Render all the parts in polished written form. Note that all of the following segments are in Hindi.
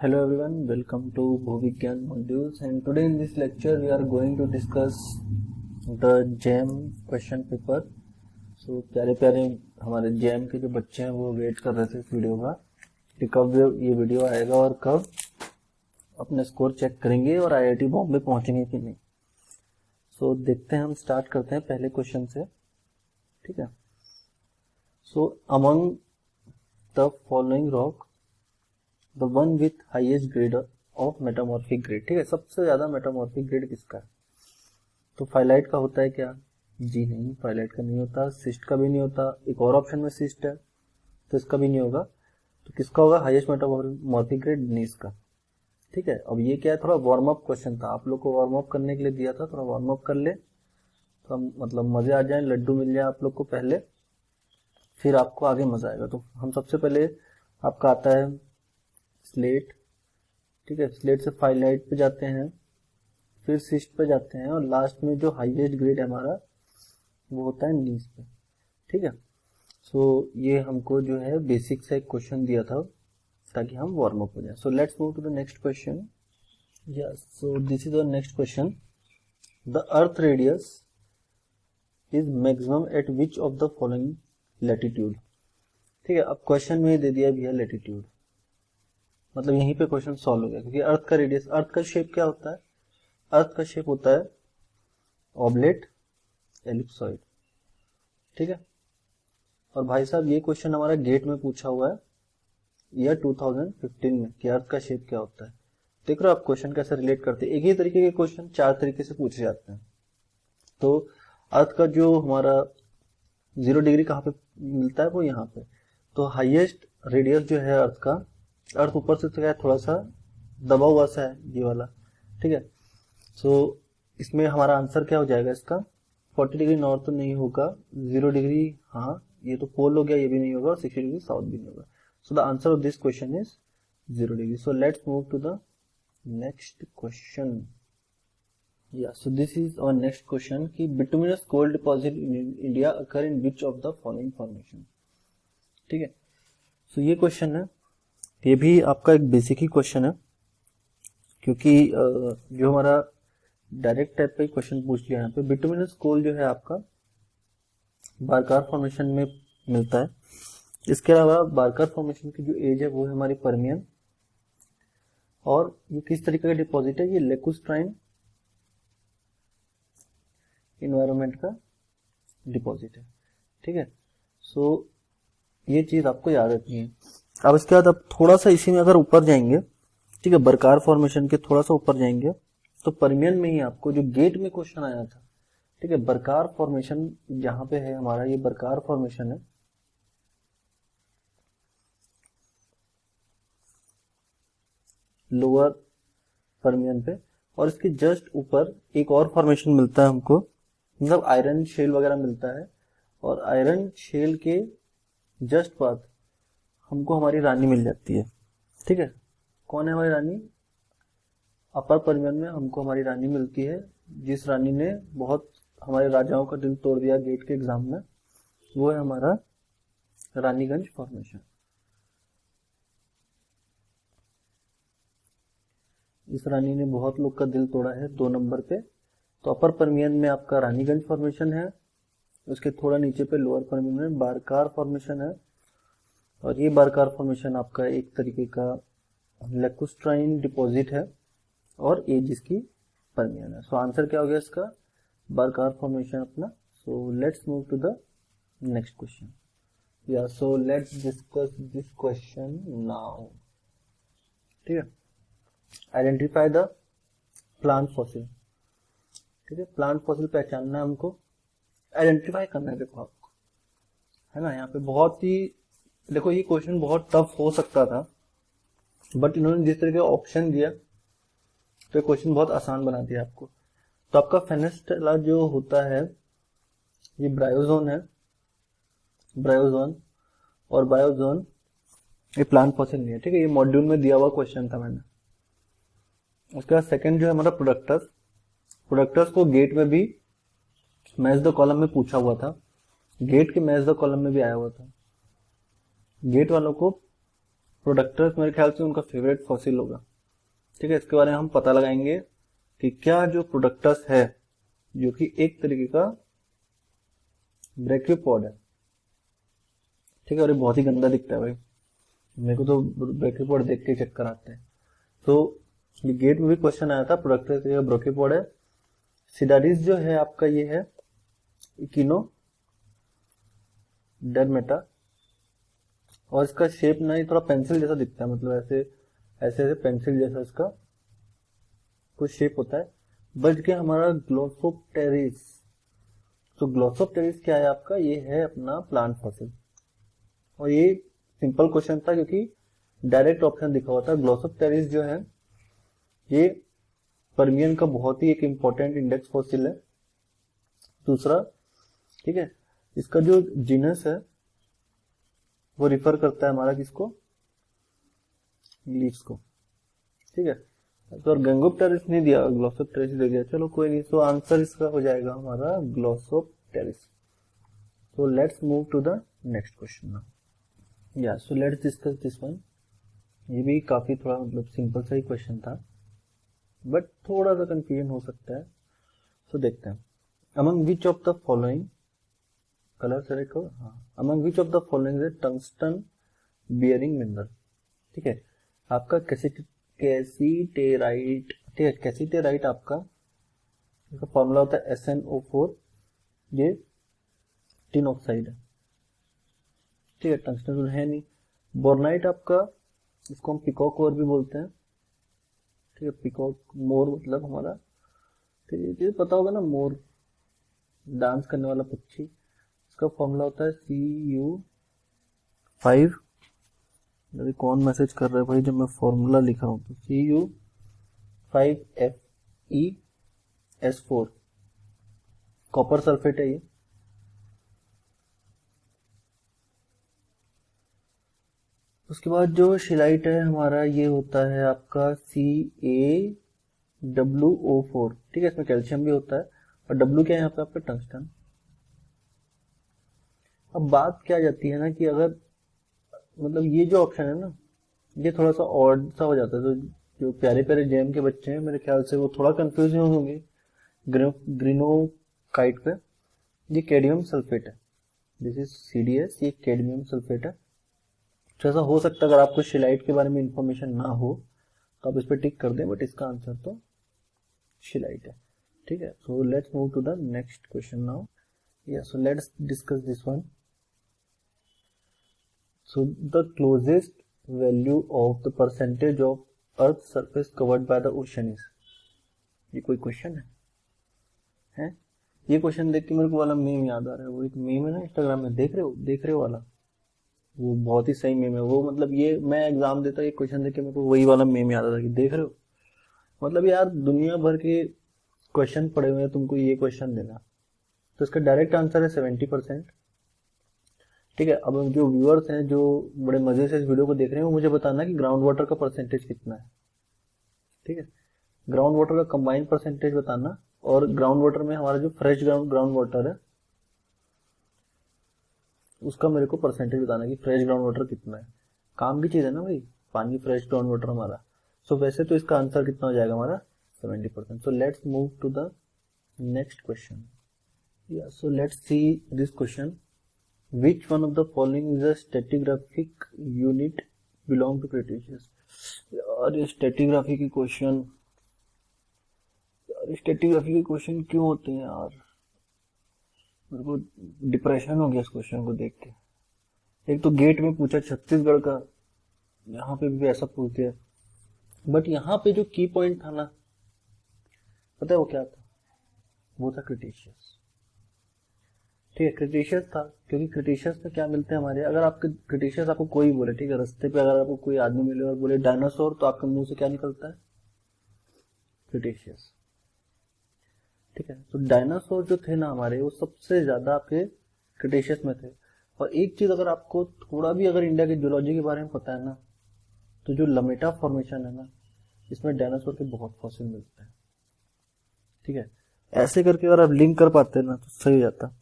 Hello everyone, welcome to Bhuvigyan modules, and today in this lecture we are going to discuss the JAM question paper. So प्यारे प्यारे हमारे JAM के जो बच्चे हैं वो वेट कर रहे थे इस वीडियो का कि कब ये वीडियो आएगा और कब अपने स्कोर चेक करेंगे और IIT बॉम्बे पहुंचेंगे कि नहीं. सो देखते हैं, हम स्टार्ट करते हैं पहले क्वेश्चन से. ठीक है. सो among the following rock the one with highest grade of metamorphic grade. ठीक है, सबसे ज्यादा मेटामॉर्फिक ग्रेड किसका है? तो फाइलाइट का होता है क्या? जी नहीं, फाइलाइट का नहीं होता. सिस्ट का भी नहीं होता. एक और ऑप्शन में सिस्ट है तो इसका भी नहीं होगा. तो किसका होगा? हाईएस्ट मेटामॉर्फिक ग्रेड नीस का. ठीक है. अब ये क्या है, थोड़ा वार्म अप क्वेश्चन था, आप लोग को वार्म अप करने के लिए दिया था. थोड़ा वार्म अप कर ले तो मतलब मजे आ जाए, लड्डू मिल जाए आप लोग को पहले, फिर आपको आगे मजा आएगा. तो हम सबसे पहले आपका आता है स्लेट. ठीक है, स्लेट से फाइलाइट पे जाते हैं, फिर सिस्ट पे जाते हैं, और लास्ट में जो हाईएस्ट ग्रेड है हमारा वो होता है नीस पे. ठीक है. सो ये हमको जो है बेसिक से एक क्वेश्चन दिया था ताकि हम वार्म अप हो जाए. So let's move to the next question. Yes, so this is the next question. The earth radius is maximum at which of the following latitude. ठीक है. अब क्वेश्चन में दे दिया भैया लैटिट्यूड, मतलब यहीं पे क्वेश्चन सॉल्व हो गया, क्योंकि अर्थ का रेडियस, अर्थ का शेप क्या होता है? अर्थ का शेप होता है ऑब्लेट एलिप्सॉइड. ठीक है. और भाई साहब ये क्वेश्चन हमारा गेट में पूछा हुआ है ईयर 2015 में कि अर्थ का शेप क्या होता है. देख रहे हो आप क्वेश्चन कैसे रिलेट करते हैं. एक ही तरीके के क्वेश्चन चार तरीके से पूछे जाते हैं. तो अर्थ का जो हमारा 0 डिग्री कहाँ पे मिलता है? वो यहाँ पे. तो हाईएस्ट रेडियस जो है अर्थ का, अर्थ ऊपर से क्या है, थोड़ा सा दबा हुआ सा है ये वाला. ठीक है. सो इसमें हमारा आंसर क्या हो जाएगा इसका? 40 डिग्री नॉर्थ तो नहीं होगा, 0 डिग्री, हाँ ये तो पोल हो गया, ये भी नहीं होगा, और 60 डिग्री साउथ भी नहीं होगा. So the answer of this question is 0 degree. So let's move to the next question. Yeah so this is our next question कि bituminous coal deposit in India occur in which of the following formation. ठीक है. सो ये क्वेश्चन है, ये भी आपका एक बेसिक ही क्वेश्चन है, क्योंकि जो हमारा डायरेक्ट टाइप का क्वेश्चन पूछ लिया यहाँ पे. बिटुमिनस कोल जो है आपका बारकार फॉर्मेशन में मिलता है. इसके अलावा बारकार फॉर्मेशन की जो एज है वो है हमारी पर्मियन. और ये किस तरीके का डिपॉजिट है? ये लेकुस्ट्राइन इन्वायरमेंट का डिपॉजिट है. ठीक है. सो ये चीज आपको याद रखनी है. अब इसके बाद अब थोड़ा सा इसी में अगर ऊपर जाएंगे, ठीक है, बरकार फॉर्मेशन के थोड़ा सा ऊपर जाएंगे, तो पर्मियन में ही आपको जो गेट में क्वेश्चन आया था, ठीक है, बरकार फॉर्मेशन जहां पे है हमारा, ये बरकार फॉर्मेशन है. लोअर पर्मियन पे, और इसके जस्ट ऊपर एक और फॉर्मेशन मिलता है हमको, मतलब आयरन शेल वगैरह मिलता है. और आयरन शेल के जस्ट बाद हमको हमारी रानी मिल जाती है. ठीक है. कौन है हमारी रानी? अपर पर्मियन में हमको हमारी रानी मिलती है, जिस रानी ने बहुत हमारे राजाओं का दिल तोड़ दिया गेट के एग्जाम में, वो है हमारा रानीगंज फॉर्मेशन. इस रानी ने बहुत लोग का दिल तोड़ा है 2 नंबर पे. तो अपर पर्मियन में आपका रानीगंज फॉर्मेशन है, उसके थोड़ा नीचे पे लोअर पर्मियन में बारकार फॉर्मेशन है. और ये बारकार फॉर्मेशन आपका एक तरीके का लेकुस्ट्राइन डिपॉजिट है, और एज इसकी पर्मियन है. सो आंसर क्या हो गया इसका? बारकार फॉर्मेशन अपना. So let's move to the next question. Yeah so let's discuss this question now. ठीक है. Identify the plant fossil. ठीक है. प्लांट फॉसिल पहचानना है हमको, आइडेंटिफाई करना है. देखो आपको है ना, यहाँ पे बहुत ही, देखो ये क्वेश्चन बहुत टफ हो सकता था, बट इन्होंने जिस तरह के ऑप्शन दिया तो क्वेश्चन बहुत आसान बना दिया आपको. तो आपका फेनेस्टेला जो होता है ये ब्रायोजोन है, ब्रायोजोन, और बायोजोन ये प्लांट फॉसिल नहीं है. ठीक है. ये मॉड्यूल में दिया हुआ क्वेश्चन था मैंने. उसके बाद सेकंड जो है हमारा प्रोडक्टस. प्रोडक्टस को गेट में भी मैच द कॉलम में पूछा हुआ था, गेट के मैच द कॉलम में भी आया हुआ था. गेट वालों को प्रोडक्टस मेरे ख्याल से उनका फेवरेट फॉसिल होगा। ठीक है, इसके बारे में हम पता लगाएंगे कि क्या जो प्रोडक्टस है जो कि एक तरीके का ब्रैकियोपॉड है। ठीक है, और ये बहुत ही गंदा दिखता है भाई, मेरे को तो ब्रैकियोपॉड देख के चक्कर आते हैं। तो ये गेट में भी क्वेश्चन आया था, प्रोडक्टस ब्रैकियोपॉड है। सिडारिस जो है आपका ये है इकिनोडर्मेटा, और इसका शेप ना ये थोड़ा पेंसिल जैसा दिखता है, मतलब ऐसे ऐसे ऐसे पेंसिल जैसा इसका कुछ शेप होता है। बच गया हमारा ग्लोसोप्टेरिस। तो ग्लोसोप्टेरिस क्या है आपका, ये है अपना प्लांट फॉसिल, और ये सिंपल क्वेश्चन था क्योंकि डायरेक्ट ऑप्शन दिखा हुआ था। ग्लोसोप्टेरिस जो है ये पर्मियन का बहुत ही एक इंपॉर्टेंट इंडेक्स फॉसिल है। दूसरा, ठीक है, इसका जो जीनस है वो रिफर करता है हमारा किसको, लीव्स को। ठीक है, तो और गंगोप्टेरिस नहीं दिया, ग्लोसोप्टेरिस दे दिया, चलो कोई नहीं। तो आंसर इसका हो जाएगा हमारा glossopteris. So let's move to the next question now. Yeah so let's discuss this one. ये भी काफी थोड़ा मतलब सिंपल सा ही क्वेश्चन था, बट थोड़ा सा कंफ्यूजन हो सकता है। तो देखते हैं, among which of the following colour select करो, हाँ, among which of the following is tungsten bearing mineral. ठीक है, आपका कैसीटेराइट, ठीक है, कैसीटेराइट आपका इसका फॉर्मूला होता है SnO4, ये टिन ऑक्साइड है। ठीक है, टंगस्टन है नहीं। बोर्नाइट आपका, इसको हम पिकॉक और भी बोलते हैं। ठीक है, पिकॉक मोर मतलब हमारा, ठीक है, ये पता होगा ना, मोर डांस करने वाला पक्षी। इसका फॉर्मूला होता है Cu5। अरे कौन मैसेज कर रहा है भाई जब मैं फॉर्मूला लिखा हूं, तो Cu5FeS4, कॉपर सल्फेट है ये। उसके बाद जो शिलाइट है हमारा ये होता है आपका CaWO4। ठीक है, इसमें कैल्शियम भी होता है, और W क्या है यहाँ पे आपका, टंगस्टन। अब बात क्या जाती है ना कि अगर मतलब ये जो ऑप्शन है ना ये थोड़ा सा ऑड सा हो जाता है, तो जो प्यारे प्यारे जेम के बच्चे हैं मेरे ख्याल से वो थोड़ा कंफ्यूज होंगे ग्रीनोकाइट पे। ये कैडमियम सल्फेट है, दिस इज CDS, ये कैडमियम सल्फेट है। तो ऐसा हो सकता है अगर आपको शिलाइट के बारे में इंफॉर्मेशन ना हो तो आप इस पर टिक कर दें, बट इसका आंसर तो शिलाइट है। ठीक है, so let's move to the next question now. Yeah so let's discuss this one. So the closest value of the percentage of Earth's surface covered by the ocean is। ये कोई क्वेश्चन है? ये क्वेश्चन देख के मेरे को वाला मीम याद आ रहा है। वो एक मीम है ना इंस्टाग्राम में, देख रहे हो वाला, वो बहुत ही सही मीम है वो। मतलब ये मैं एग्जाम देता ये क्वेश्चन देख के मेरे को वही वाला मीम याद आता कि देख रहे हो, मतलब यार दुनिया भर के क्वेश्चन पड़े हुए हैं, तुमको ये क्वेश्चन देना। तो इसका डायरेक्ट आंसर है 70%। ठीक है, अब जो व्यूअर्स हैं जो बड़े मजे से इस वीडियो को देख रहे हैं वो मुझे बताना कि ग्राउंड वाटर का परसेंटेज कितना है। ठीक है, ग्राउंड वाटर का कंबाइंड परसेंटेज बताना, और ग्राउंड वाटर में हमारा जो फ्रेश ग्राउंड वाटर है उसका मेरे को परसेंटेज बताना कि फ्रेश ग्राउंड वाटर कितना है। काम की चीज है ना भाई, पानी फ्रेश ग्राउंड वाटर हमारा। सो वैसे तो इसका आंसर कितना हो जाएगा हमारा 70%। So let's move to the next question. Yeah so let's see this question. Which one of the following is a stratigraphic unit belong to Cretaceous? यार ये स्ट्रेटिग्राफी के क्वेश्चन, यार स्ट्रेटिग्राफी के क्वेश्चन क्यों होते हैं यार, मेरे को डिप्रेशन हो गया इस क्वेश्चन को देख के। एक तो गेट में पूछा छत्तीसगढ़ का, यहाँ पे भी ऐसा पूछ दिया, बट यहाँ पे जो की पॉइंट था ना, पता है वो क्या था, वो था क्रिटेशियस। ठीक है, क्रिटेशियस था, क्योंकि क्रिटेशियस में क्या मिलते हैं हमारे, अगर आपके क्रिटेशियस आपको कोई बोले, ठीक है, रास्ते पे अगर आपको कोई आदमी मिले और बोले डायनासोर, तो आपके मुंह से क्या निकलता है, क्रिटेशियस। ठीक है, तो डायनासोर जो थे ना हमारे, वो सबसे ज्यादा आपके क्रिटेशियस में थे। और एक चीज अगर आपको थोड़ा भी अगर इंडिया की जियोलॉजी के बारे में पता है ना, तो जो लमेटा फॉर्मेशन है ना, इसमें डायनासोर के बहुत फॉसिल मिलते हैं। ठीक है, ऐसे करके अगर आप लिंक कर पाते हैं ना तो सही हो जाता।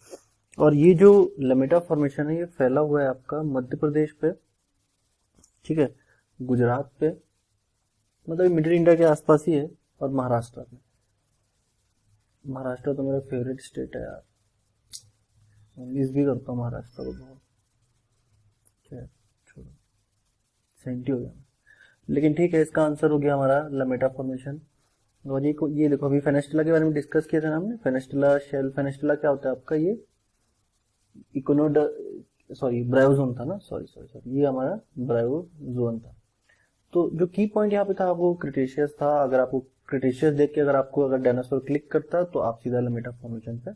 और ये जो लमेटा फॉर्मेशन है ये फैला हुआ है आपका मध्य प्रदेश पे, ठीक है, गुजरात पे, मतलब मिडिल इंडिया के आसपास ही है, और महाराष्ट्र पे। महाराष्ट्र तो मेरा फेवरेट स्टेट है यार, मिस भी करता हूँ महाराष्ट्र को बहुत। खैर छोड़ो, सेंटी हो गया। लेकिन ठीक है, इसका आंसर हो गया हमारा लमेटा फॉर्मेशन। और ये देखो, अभी फेनेस्टिला के बारे में डिस्कस किया था ना हमने। फेनेस्टिला, शेल फेनेस्टिला क्या होता है आपका, ये इकोनोड ब्रायोजोन था ना, सॉरी ये हमारा ब्रायोजोन था। तो जो की पॉइंट यहाँ पे था वो क्रिटेशियस था। अगर आपको क्रिटेशियस देख के अगर डायनासोर क्लिक करता तो आप सीधा लमेटा फॉर्मेशन पे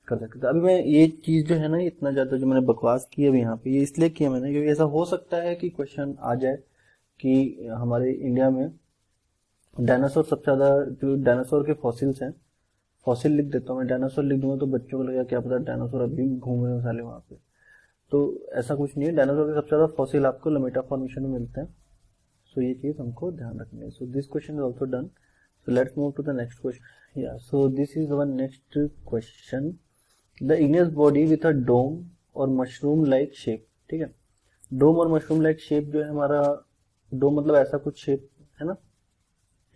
कर सकते थे। अभी मैं ये चीज जो है ना, इतना ज्यादा जो मैंने बकवास की अभी यहाँ पे, ये इसलिए किया मैंने क्योंकि ऐसा हो सकता है कि क्वेश्चन आ जाए कि हमारे इंडिया में डायनासोर सबसे ज्यादा, जो डायनासोर के फॉसिल्स हैं, फॉसिल लिख देता हूँ मैं, डायनासोर लिख दूंगा तो बच्चों को लगेगा क्या पता डायनासोर अभी भी घूम रहे हो साले वहां पे। तो ऐसा कुछ नहीं है, डायनासोर के सबसे ज्यादा फॉसिल आपको लमेटा फॉर्मेशन में मिलते हैं। सो ये चीज हमको ध्यान रखनी है। So this question is also done. So let's move to the next question. Yeah so this is our next question. The igneous body with a dome और मशरूम लाइक शेप। ठीक है, डोम और मशरूम लाइक शेप जो है हमारा, डोम मतलब ऐसा कुछ शेप है ना,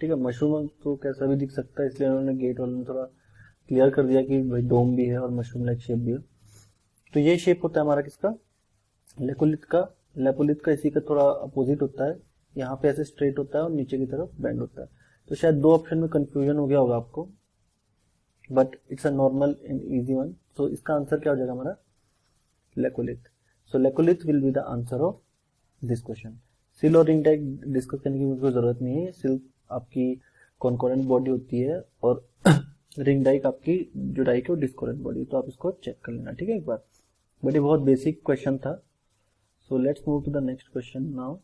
ठीक है। मशरूम तो कैसा भी दिख सकता है, इसलिए उन्होंने गेट वालों ने थोड़ा क्लियर कर दिया कि भाई डोम भी है और मशरूम लाइक शेप भी है। तो ये शेप होता है हमारा किसका, लेपोलिथ का। लेपोलिथ का इसी का थोड़ा अपोजिट होता है, यहाँ पे ऐसे स्ट्रेट होता है और नीचे की तरफ बेंड होता है। तो शायद दो ऑप्शन में कंफ्यूजन हो गया होगा आपको, but it's a normal and easy one. So इसका आंसर क्या हो जाएगा हमारा, laccolith. So laccolith will be the answer of this question. Sill और रिंग डाइक डिस्कस करने की मुझको जरूरत नहीं है। सिल आपकी कॉन्कोरेंट बॉडी होती है और रिंग डाइक आपकी जो डाइक है वो डिस्कोरेंट बॉडी। तो आप इसको चेक कर लेना, ठीक है, एक बार। बट ये बहुत बेसिक क्वेश्चन था। So let's move to the next question now.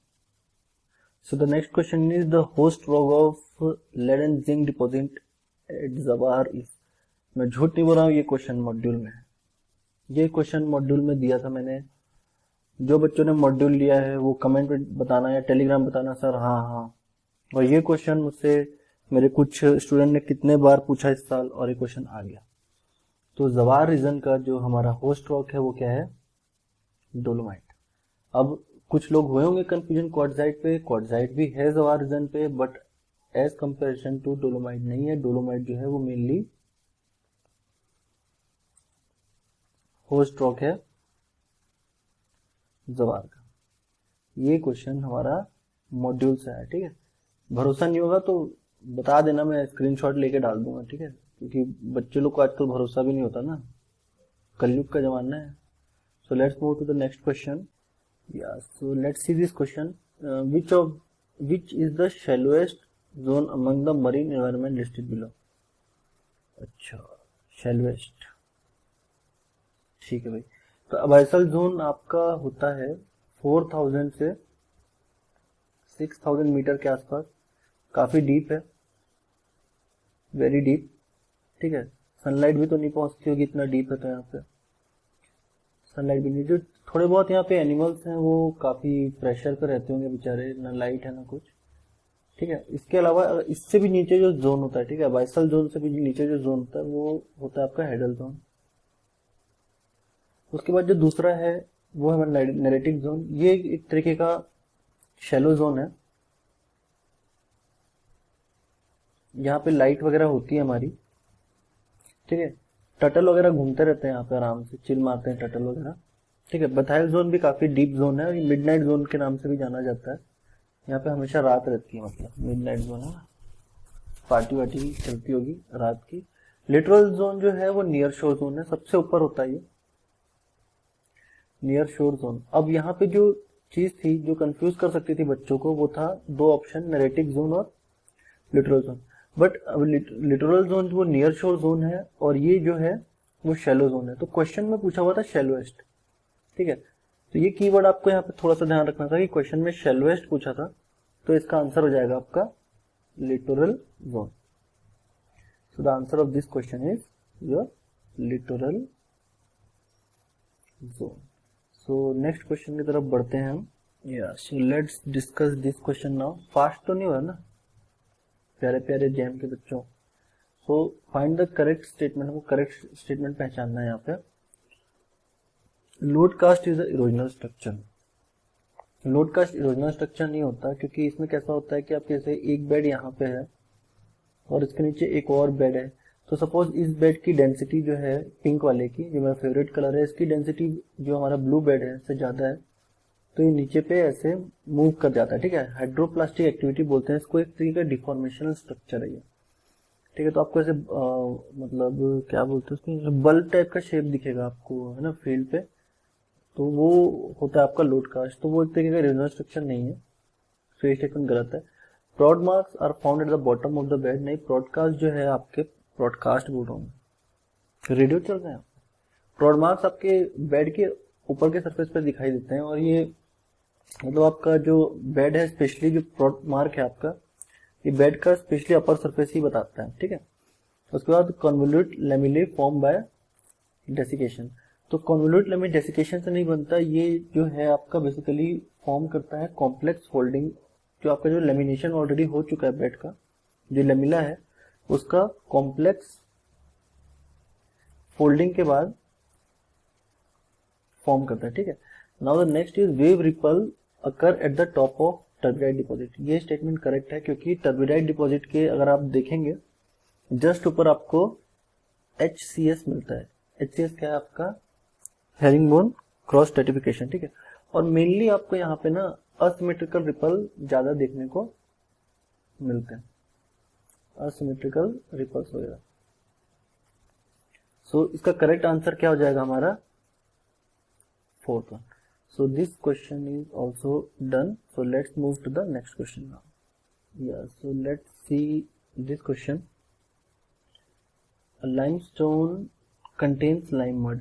So the next question is the host rock of lead and zinc deposit at Zawar is। मैं झूठ नहीं बोल रहा हूँ, ये क्वेश्चन मॉड्यूल में है। ये क्वेश्चन मॉड्यूल में दिया था मैंने। जो बच्चों ने मॉड्यूल लिया है वो कमेंट में बताना या टेलीग्राम बताना सर हाँ हाँ। और ये क्वेश्चन मुझसे मेरे कुछ स्टूडेंट ने कितने बार पूछा इस साल, और ये क्वेश्चन आ गया। तो जवार रीजन का जो हमारा होस्ट रॉक है वो क्या है, डोलोमाइट। अब कुछ लोग हुए होंगे कंफ्यूजन क्वार्टजाइट पे, क्वार्टजाइट भी है जवार रीजन पे, but as comparison to dolomite नहीं है। डोलोमाइट जो है वो मेनली होस्ट रॉक है जवार का। ये क्वेश्चन हमारा मॉड्यूल से है, ठीक है। भरोसा नहीं होगा तो बता देना, मैं स्क्रीनशॉट लेके डाल दूंगा, ठीक है, क्योंकि बच्चे लोग को आजकल भरोसा भी नहीं होता ना, कलयुग का जमाना है। So let's move to the next question. Yeah, so let's see this question. Which is the shallowest zone among the marine environment listed below? अच्छा, shallowest, ठीक है भाई। तो अबाइसल जोन आपका होता है 4000 से 6000 मीटर के आसपास। काफी डीप है, वेरी डीप, ठीक है। सनलाइट भी तो नहीं पहुंचती होगी, इतना डीप है तो यहाँ पे सनलाइट भी नहीं। जो थोड़े बहुत यहाँ पे एनिमल्स हैं वो काफी प्रेशर पे रहते होंगे बेचारे, ना लाइट है ना कुछ, ठीक है। इसके अलावा इससे भी नीचे जो जोन होता है, ठीक है, बाइसल जोन से भी नीचे जो जोन होता है वो होता है आपका हेडल जोन। उसके बाद जो दूसरा है वो है हमारा नेरेटिक जोन। ये एक तरीके का शैलो जोन है, यहाँ पे लाइट वगैरह होती है हमारी, ठीक है। टटल वगैरह घूमते रहते हैं यहाँ पे, आराम से चिल मारते हैं टटल वगैरह, ठीक है। बथाइल जोन भी काफी डीप जोन है और ये मिडनाइट जोन के नाम से भी जाना जाता है। यहाँ पे हमेशा रात रहती है, मतलब मिडनाइट जोन है, पार्टी वार्टी चलती होगी रात की। लिटरल जोन जो है वो नियर शोर जोन है, सबसे ऊपर होता है ये नियर शोर जोन। अब यहाँ पे जो चीज थी जो कंफ्यूज कर सकती थी बच्चों को, वो था दो ऑप्शन, नेरेटिक जोन और literal zone. But literal zone वो नियर शोर जोन है और ये जो है वो शैलो जोन है। तो क्वेश्चन में पूछा हुआ था शैलोएस्ट, ठीक है। तो ये कीवर्ड आपको यहाँ पे थोड़ा सा ध्यान रखना था कि क्वेश्चन में शैलोएस्ट पूछा था, तो इसका आंसर हो जाएगा आपका littoral zone. So the answer of this question is your littoral zone. So next question की तरफ बढ़ते हैं हम। सो let's discuss this question now. Fast तो नहीं हो रहा ना प्यारे प्यारे जैम के बच्चों। So find the correct statement, हमको करेक्ट स्टेटमेंट पहचानना है यहाँ पे। Load cast is the erosional structure. Load cast erosional structure नहीं होता, क्योंकि इसमें कैसा होता है कि आप जैसे एक बेड यहाँ पे है और इसके नीचे एक और बेड है, तो सपोज इस बेड की डेंसिटी जो है पिंक वाले की, जो मेरा फेवरेट कलर है, इसकी डेंसिटी जो हमारा ब्लू बेड है से ज्यादा है, तो ये नीचे पे ऐसे मूव कर जाता है। ठीक है, हाइड्रोप्लास्टिक एक्टिविटी बोलते हैं इसको, एक तरीके का डिफॉर्मेशनल स्ट्रक्चर है ये। ठीक है, तो आपको ऐसे मतलब क्या बोलते हैं उसको, बल्ब टाइप का शेप दिखेगा आपको, है ना, फील्ड पे, तो वो होता है आपका लोड कास्ट। तो वो एक तरीके का इरोजनल स्ट्रक्चर नहीं है, तो ये स्टेटमेंट गलत है। Prod marks are found at the bottom of the bed, नहीं, ब्रॉडकास्ट जो है आपके, ब्रॉडकास्ट बोल रहा हूँ, रेडियो चल रहे हैं। प्रॉड मार्क्स आपके बेड के ऊपर के सरफेस पर दिखाई देते हैं, और ये मतलब आपका जो बेड है, स्पेशली जो प्रॉड मार्क है आपका, ये बेड का स्पेशली अपर सरफेस ही बताता है। ठीक है, उसके बाद कॉन्वोल्यूट लेमिले फॉर्म बाय डेसिकेशन, तो कॉन्वोल्यूट लेमिले डेसिकेशन से नहीं बनता, ये जो है आपका बेसिकली फॉर्म करता है कॉम्प्लेक्स फोल्डिंग, जो आपका जो लेमिनेशन ऑलरेडी हो चुका है बेड का, जो लेमिला है उसका कॉम्प्लेक्स फोल्डिंग के बाद फॉर्म करता है। ठीक है, now the next is wave ripple occur at the top of turbidite deposit, ये स्टेटमेंट करेक्ट है, क्योंकि टर्बिडाइट डिपॉजिट के अगर आप देखेंगे जस्ट ऊपर आपको HCS मिलता है। HCS क्या है आपका, हेरिंगबोन क्रॉस स्ट्रैटिफिकेशन। ठीक है, और मेनली आपको यहाँ पे ना असिमेट्रिकल रिपल ज्यादा देखने को मिलते हैं, असिमेट्रिकल रिपल्स वगैरह। सो इसका करेक्ट आंसर क्या हो जाएगा हमारा, fourth one. So this question is also done. So let's move to the next question now. Yeah so let's see this question. Limestone contains lime mud,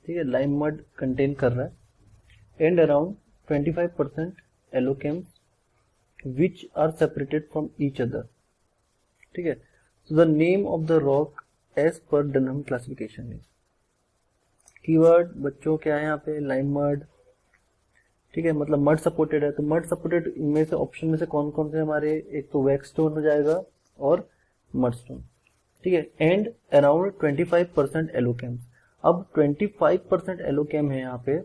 ठीक है, लाइम मड कंटेन कर रहा है, and around 25% allochems which are separated from each other. ठीक है, so the name of the rock as per Dunham classification is, keyword बच्चों क्या है यहाँ पे, लाइम मड। ठीक है, मतलब मड सपोर्टेड है, तो मड सपोर्टेड इनमें से ऑप्शन में से कौन कौन से हमारे, एक तो वैक्स स्टोन हो जाएगा और मड स्टोन। ठीक है, एंड अराउंड 25% एलोकेम्स। अब 25% एलोकेम है यहाँ पे,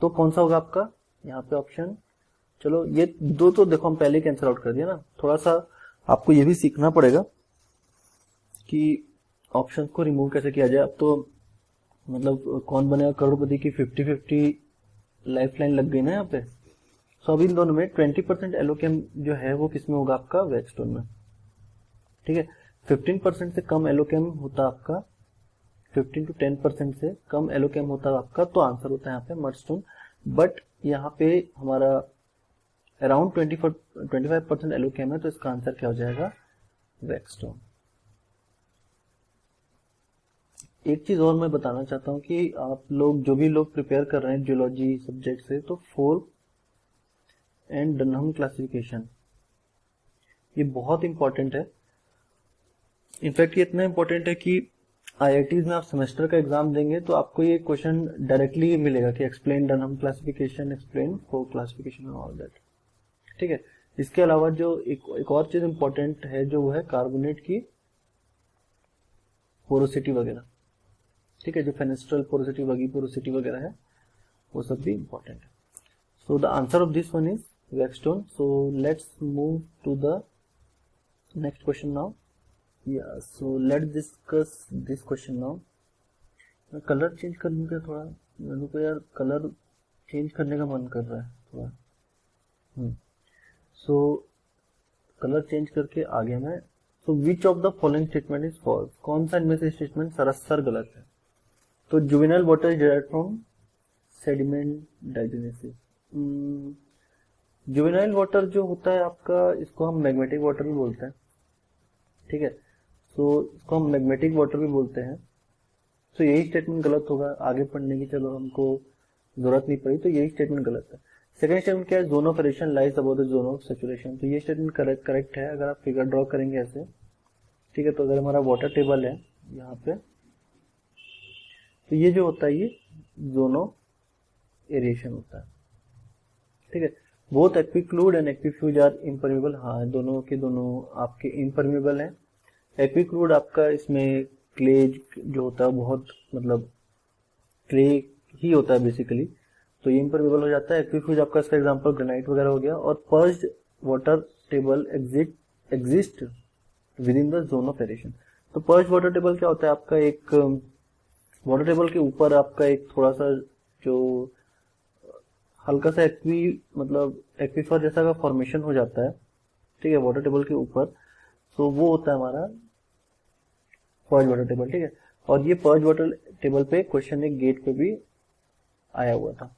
तो कौन सा होगा आपका यहाँ पे ऑप्शन, चलो ये दो तो देखो हम पहले कैंसिल आउट कर दिया ना, थोड़ा सा आपको ये भी सीखना पड़ेगा कि ऑप्शंस को रिमूव कैसे किया जाए। अब तो मतलब कौन बनेगा करोड़पति की 50-50 लाइफ लाइन लग गई ना यहाँ पे। सो अभी इन दोनों में 20% एलोकेम जो है वो किसमें होगा आपका, वैक्स स्टोन में। ठीक है, 15% से कम एलोकेम होता आपका, 15 to 10% से कम एलोकेम होता है आपका, तो आंसर होता है यहाँ पे मड स्टोन। बट यहाँ पे हमारा अराउंड 25% एलोकेम है, तो इसका आंसर क्या हो जाएगा, वैक्स स्टोन। एक चीज और मैं बताना चाहता हूँ कि आप लोग जो भी लोग प्रिपेयर कर रहे हैं जियोलॉजी सब्जेक्ट से, तो फोर्थ एंड डनहम क्लासिफिकेशन ये बहुत इंपॉर्टेंट है। इनफैक्ट ये इतना इंपॉर्टेंट है कि IITs में आप सेमेस्टर का एग्जाम देंगे तो आपको ये क्वेश्चन डायरेक्टली मिलेगा कि explain Dunham classification, explain four classification and all that. ठीक है, इसके अलावा जो एक और चीज इंपॉर्टेंट है, जो वो है कार्बोनेट की पोरोसिटी वगैरह। ठीक है, जो फेनेस्ट्रल पोरोसिटी, वगी पोरोसिटी वगैरह है, वो सब भी इंपॉर्टेंट है। So the answer of this one is wackestone. So let's move to the next question now. Yeah, so let's discuss this question now. मैं कलर चेंज कर लूँ क्या थोड़ा, मेरे को यार कलर चेंज करने का मन कर रहा है थोड़ा। सो कलर चेंज करके आ गया मैं। So which of the following statement is false, कौन सा इनमें से स्टेटमेंट सरासर गलत है। तो juvenile water is derived from sediment diagenesis. Juvenile water जो होता है आपका, इसको हम मैग्मेटिक वाटर भी बोलते हैं। ठीक है, तो इसको हम मैग्मेटिक वाटर भी बोलते हैं। तो यही स्टेटमेंट गलत होगा, आगे पढ़ने की चलो हमको जरूरत नहीं पड़ी, तो यही स्टेटमेंट गलत है। सेकंड स्टेटमेंट क्या है, zone of aeration lies above the zone of saturation, तो ये स्टेटमेंट करेक्ट है। अगर आप फिगर ड्रॉ करेंगे ऐसे, ठीक है, तो अगर हमारा वाटर टेबल है यहाँ पे, तो ये जो होता है ये जोन ऑफ एरेशन होता है। ठीक है, both aquiclude and एक्विफ्यूज are impermeable, हाँ दोनों के दोनों आपके इम्परमेबल हैं। एक्विक्लूड आपका इसमें क्ले जो होता है बहुत, मतलब क्ले ही होता है बेसिकली, तो ये इम्परमेबल हो जाता है। एक्वीफर्ज आपका इसका एग्जांपल ग्रेनाइट वगैरह हो गया। और perched water table exist within the zone of aeration. तो पर्ज्ड वाटर टेबल क्या होता है, आपका एक वाटर टेबल के ऊपर आपका एक थोड़ा सा जो हल्का सा एक्वीफर जैसा का फॉर्मेशन हो जाता है, ठीक है, वाटर टेबल के ऊपर। तो वो होता है हमारा पर्ज वाटर टेबल, ठीक है। और ये पर्ज वाटर टेबल पे क्वेश्चन एक गेट पे भी आया हुआ था।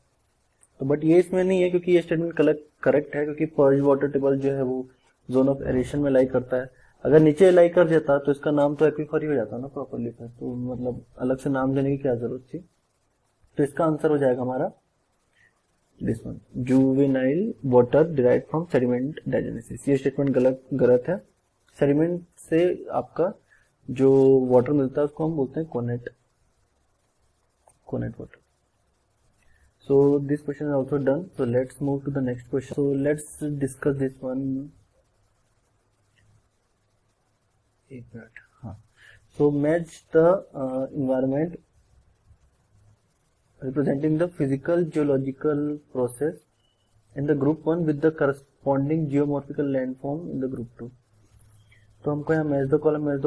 तो बट ये इसमें नहीं है क्योंकि ये स्टेटमेंट करेक्ट है, क्योंकि पर्ज वाटर टेबल जो है वो जोन ऑफ एरेशन में लाई करता है। अगर नीचे लाई कर देता तो इसका नाम तो एक्वीफर ही हो जाता ना प्रॉपरली, तो मतलब अलग से नाम देने की क्या जरूरत थी। तो इसका आंसर हो जाएगा हमारा this one, juvenile water derive from sediment diagenesis. ये स्टेटमेंट गलत है। सेडिमेंट से आपका जो वाटर मिलता है उसको हम बोलते हैं connate water. So this question is also done. So let's move to the next question. So let's discuss this one. एक मिनट, हाँ. So match the environment representing the physical geological process in the group 1 with the corresponding geomorphical landform in the group 2. तो हमको यहाँ मैच द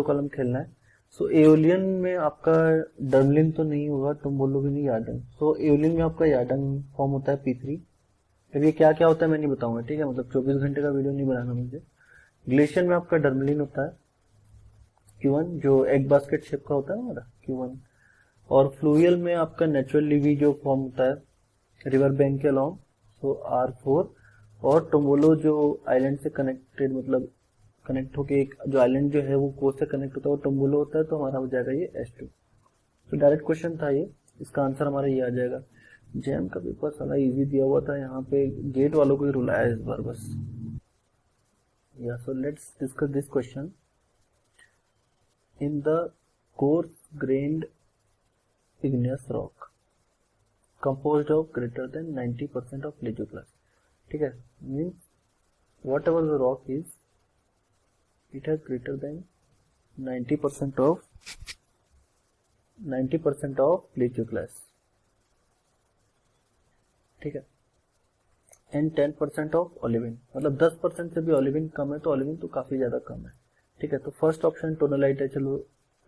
कॉलम खेलना है। सो एओलियन में आपका डर्मलिन तो नहीं होगा, तुम बोलोगे नहीं यार्डन। सो एओलियन में आपका यार्डन फॉर्म होता है P3। अब ये क्या क्या होता है मैं नहीं बताऊंगा, ठीक है, मतलब 24 घंटे का वीडियो नहीं बनाना मुझे। ग्लेशियर में आपका डर्मलिन होता है Q1, जो एग बास्केट शेप का होता है हमारा Q1। और फ्लूवियल में आपका नेचुरल लिवी जो फॉर्म होता है रिवर बैंक के अलॉन्ग, सो R4। और टोमोलो जो आइलैंड से कनेक्टेड, मतलब कनेक्ट होके एक जो आइलैंड जो है वो कोस्ट से कनेक्ट होता है वो टोम्बोलो होता है, तो हमारा हो जाएगा ये S2। तो डायरेक्ट क्वेश्चन था ये, इसका आंसर हमारा ये आ जाएगा। जेम का पेपर साला इजी दिया हुआ था, यहाँ पे गेट वालों को ही रुलाया इस बार बस। Yeah so let's discuss this question. In the coarse grained igneous rock composed of greater than 90% of plagioclase, ठीक है, means whatever the rock is it has greater than 90% of plagioclase, ठीक है, एंड 10% ऑफ ओलिविन। मतलब 10% से भी ओलिविन कम है तो ओलिविन तो काफी ज्यादा कम है, ठीक है। तो फर्स्ट ऑप्शन टोनालाइट है, चलो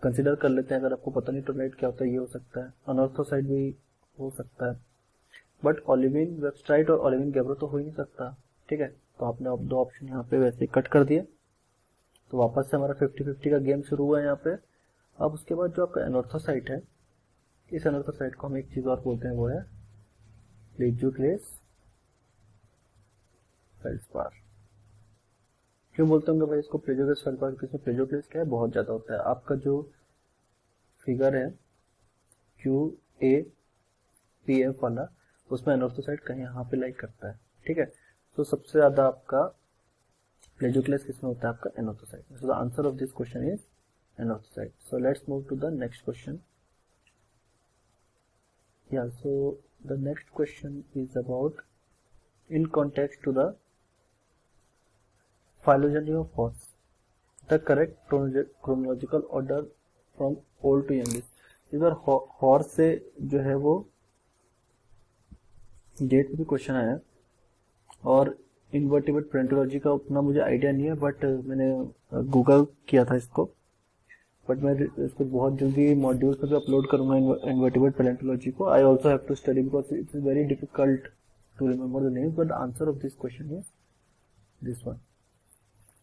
कंसीडर कर लेते हैं। अगर आपको पता नहीं टोनालाइट क्या होता है, ये हो सकता है। अनऑर्थोसाइट भी हो सकता है, बट ओलिविन वेबस्ट्राइट और ओलिविन गैब्रो तो हो ही नहीं सकता, ठीक है। तो आपने अब दो ऑप्शन यहाँ पे वैसे कट कर दिए, तो वापस से हमारा 50-50 का गेम शुरू हुआ है यहाँ पे। अब उसके बाद जो आपका एनॉर्थोसाइट है, इस एनॉर्थोसाइट को हम एक चीज और बोलते हैं, वो है प्लेजियोक्लेस फेल्डस्पार। क्यों बोलते होंगे भाई इसको प्लेजियोक्लेस फेल्डस्पार, क्योंकि इसमें प्लेजियोक्लेस क्या है, बहुत ज्यादा होता है। आपका जो फिगर है QAPF वाला, उसमें एनॉर्थोसाइट कहीं यहाँ पे लाइक करता है, ठीक है। तो सबसे ज्यादा आपका प्लेजियोक्लेस किसमें होता है, आपका anorthosite. So the answer of this question is anorthosite. So let's move to the next question. Yeah so the next question is about in context to the phylogeny of horse, the correct chronological order from old to youngest. इस बार हॉर्स से जो है वो गेट पे भी क्वेश्चन आया, और इन्वर्टिब्रेट पैलेंटोलॉजी का उतना मुझे आइडिया नहीं है, बट मैंने गूगल किया था इसको, बट मैं इसको बहुत जल्दी मॉड्यूल पर भी अपलोड करूंगा इन्वर्टिब्रेट पैलेंटोलॉजी को। I also have to study because it is very difficult to remember the names, but the answer of this question is this one,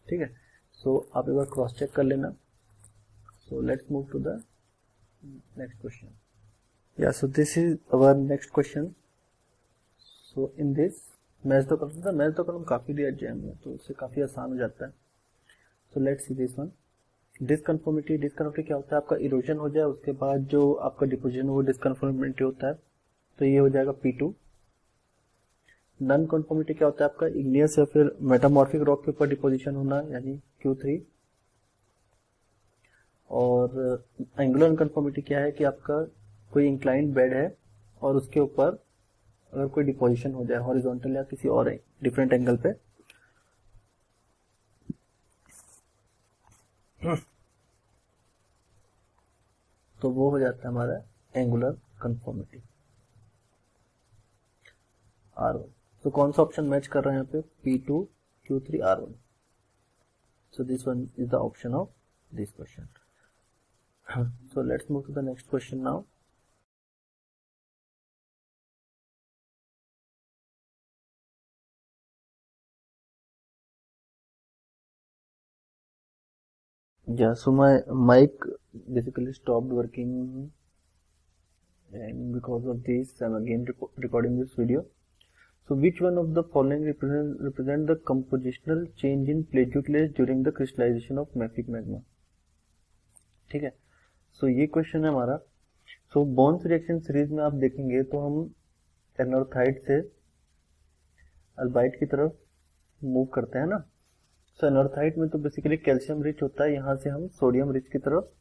ठीक है। सो आप एक बार क्रॉस चेक कर लेना। So let's move to the next question. Yeah so this is our next question. So in this match the column था, मैच द कॉलम काफी दिया जेम में, तो उससे काफी आसान हो जाता है। So let's see this one. Disconformity क्या होता है, आपका इरोजन हो जाए उसके बाद जो आपका डिपोजिशन वो डिसकन्फर्मिटी होता है, तो ये हो जाएगा P2। नॉन कन्फर्मिटी क्या होता है, आपका इग्नियस या फिर मेटामॉर्फिक रॉक के ऊपर डिपोजिशन होना, यानी Q3। और एंगुलर अनकन्फर्मिटी क्या है कि आपका कोई इंक्लाइंड बेड है और उसके ऊपर अगर कोई डिपोजिशन हो जाए हॉरिजॉन्टल या किसी और डिफरेंट एंगल पे, तो वो हो जाता है हमारा एंगुलर कन्फर्मिटी। R1। तो कौन सा ऑप्शन मैच कर रहा है यहाँ पे, P2 Q3 R1। So this one is the option of this question. So let's move to the next question now. Yeah, so my mic basically stopped working, and because of this I'm again recording this video. So which one of the following represent the compositional change in plagioclase during the crystallization of mafic magma? ठीक है, सो ये क्वेश्चन है हमारा। सो बोन्स रिएक्शन सीरीज में आप देखेंगे तो हम एनॉर्थाइड से अल्बाइट की तरफ मूव करते हैं ना। सो एनॉर्थाइड में तो बेसिकली कैल्शियम रिच होता है, यहाँ से हम सोडियम रिच की तरफ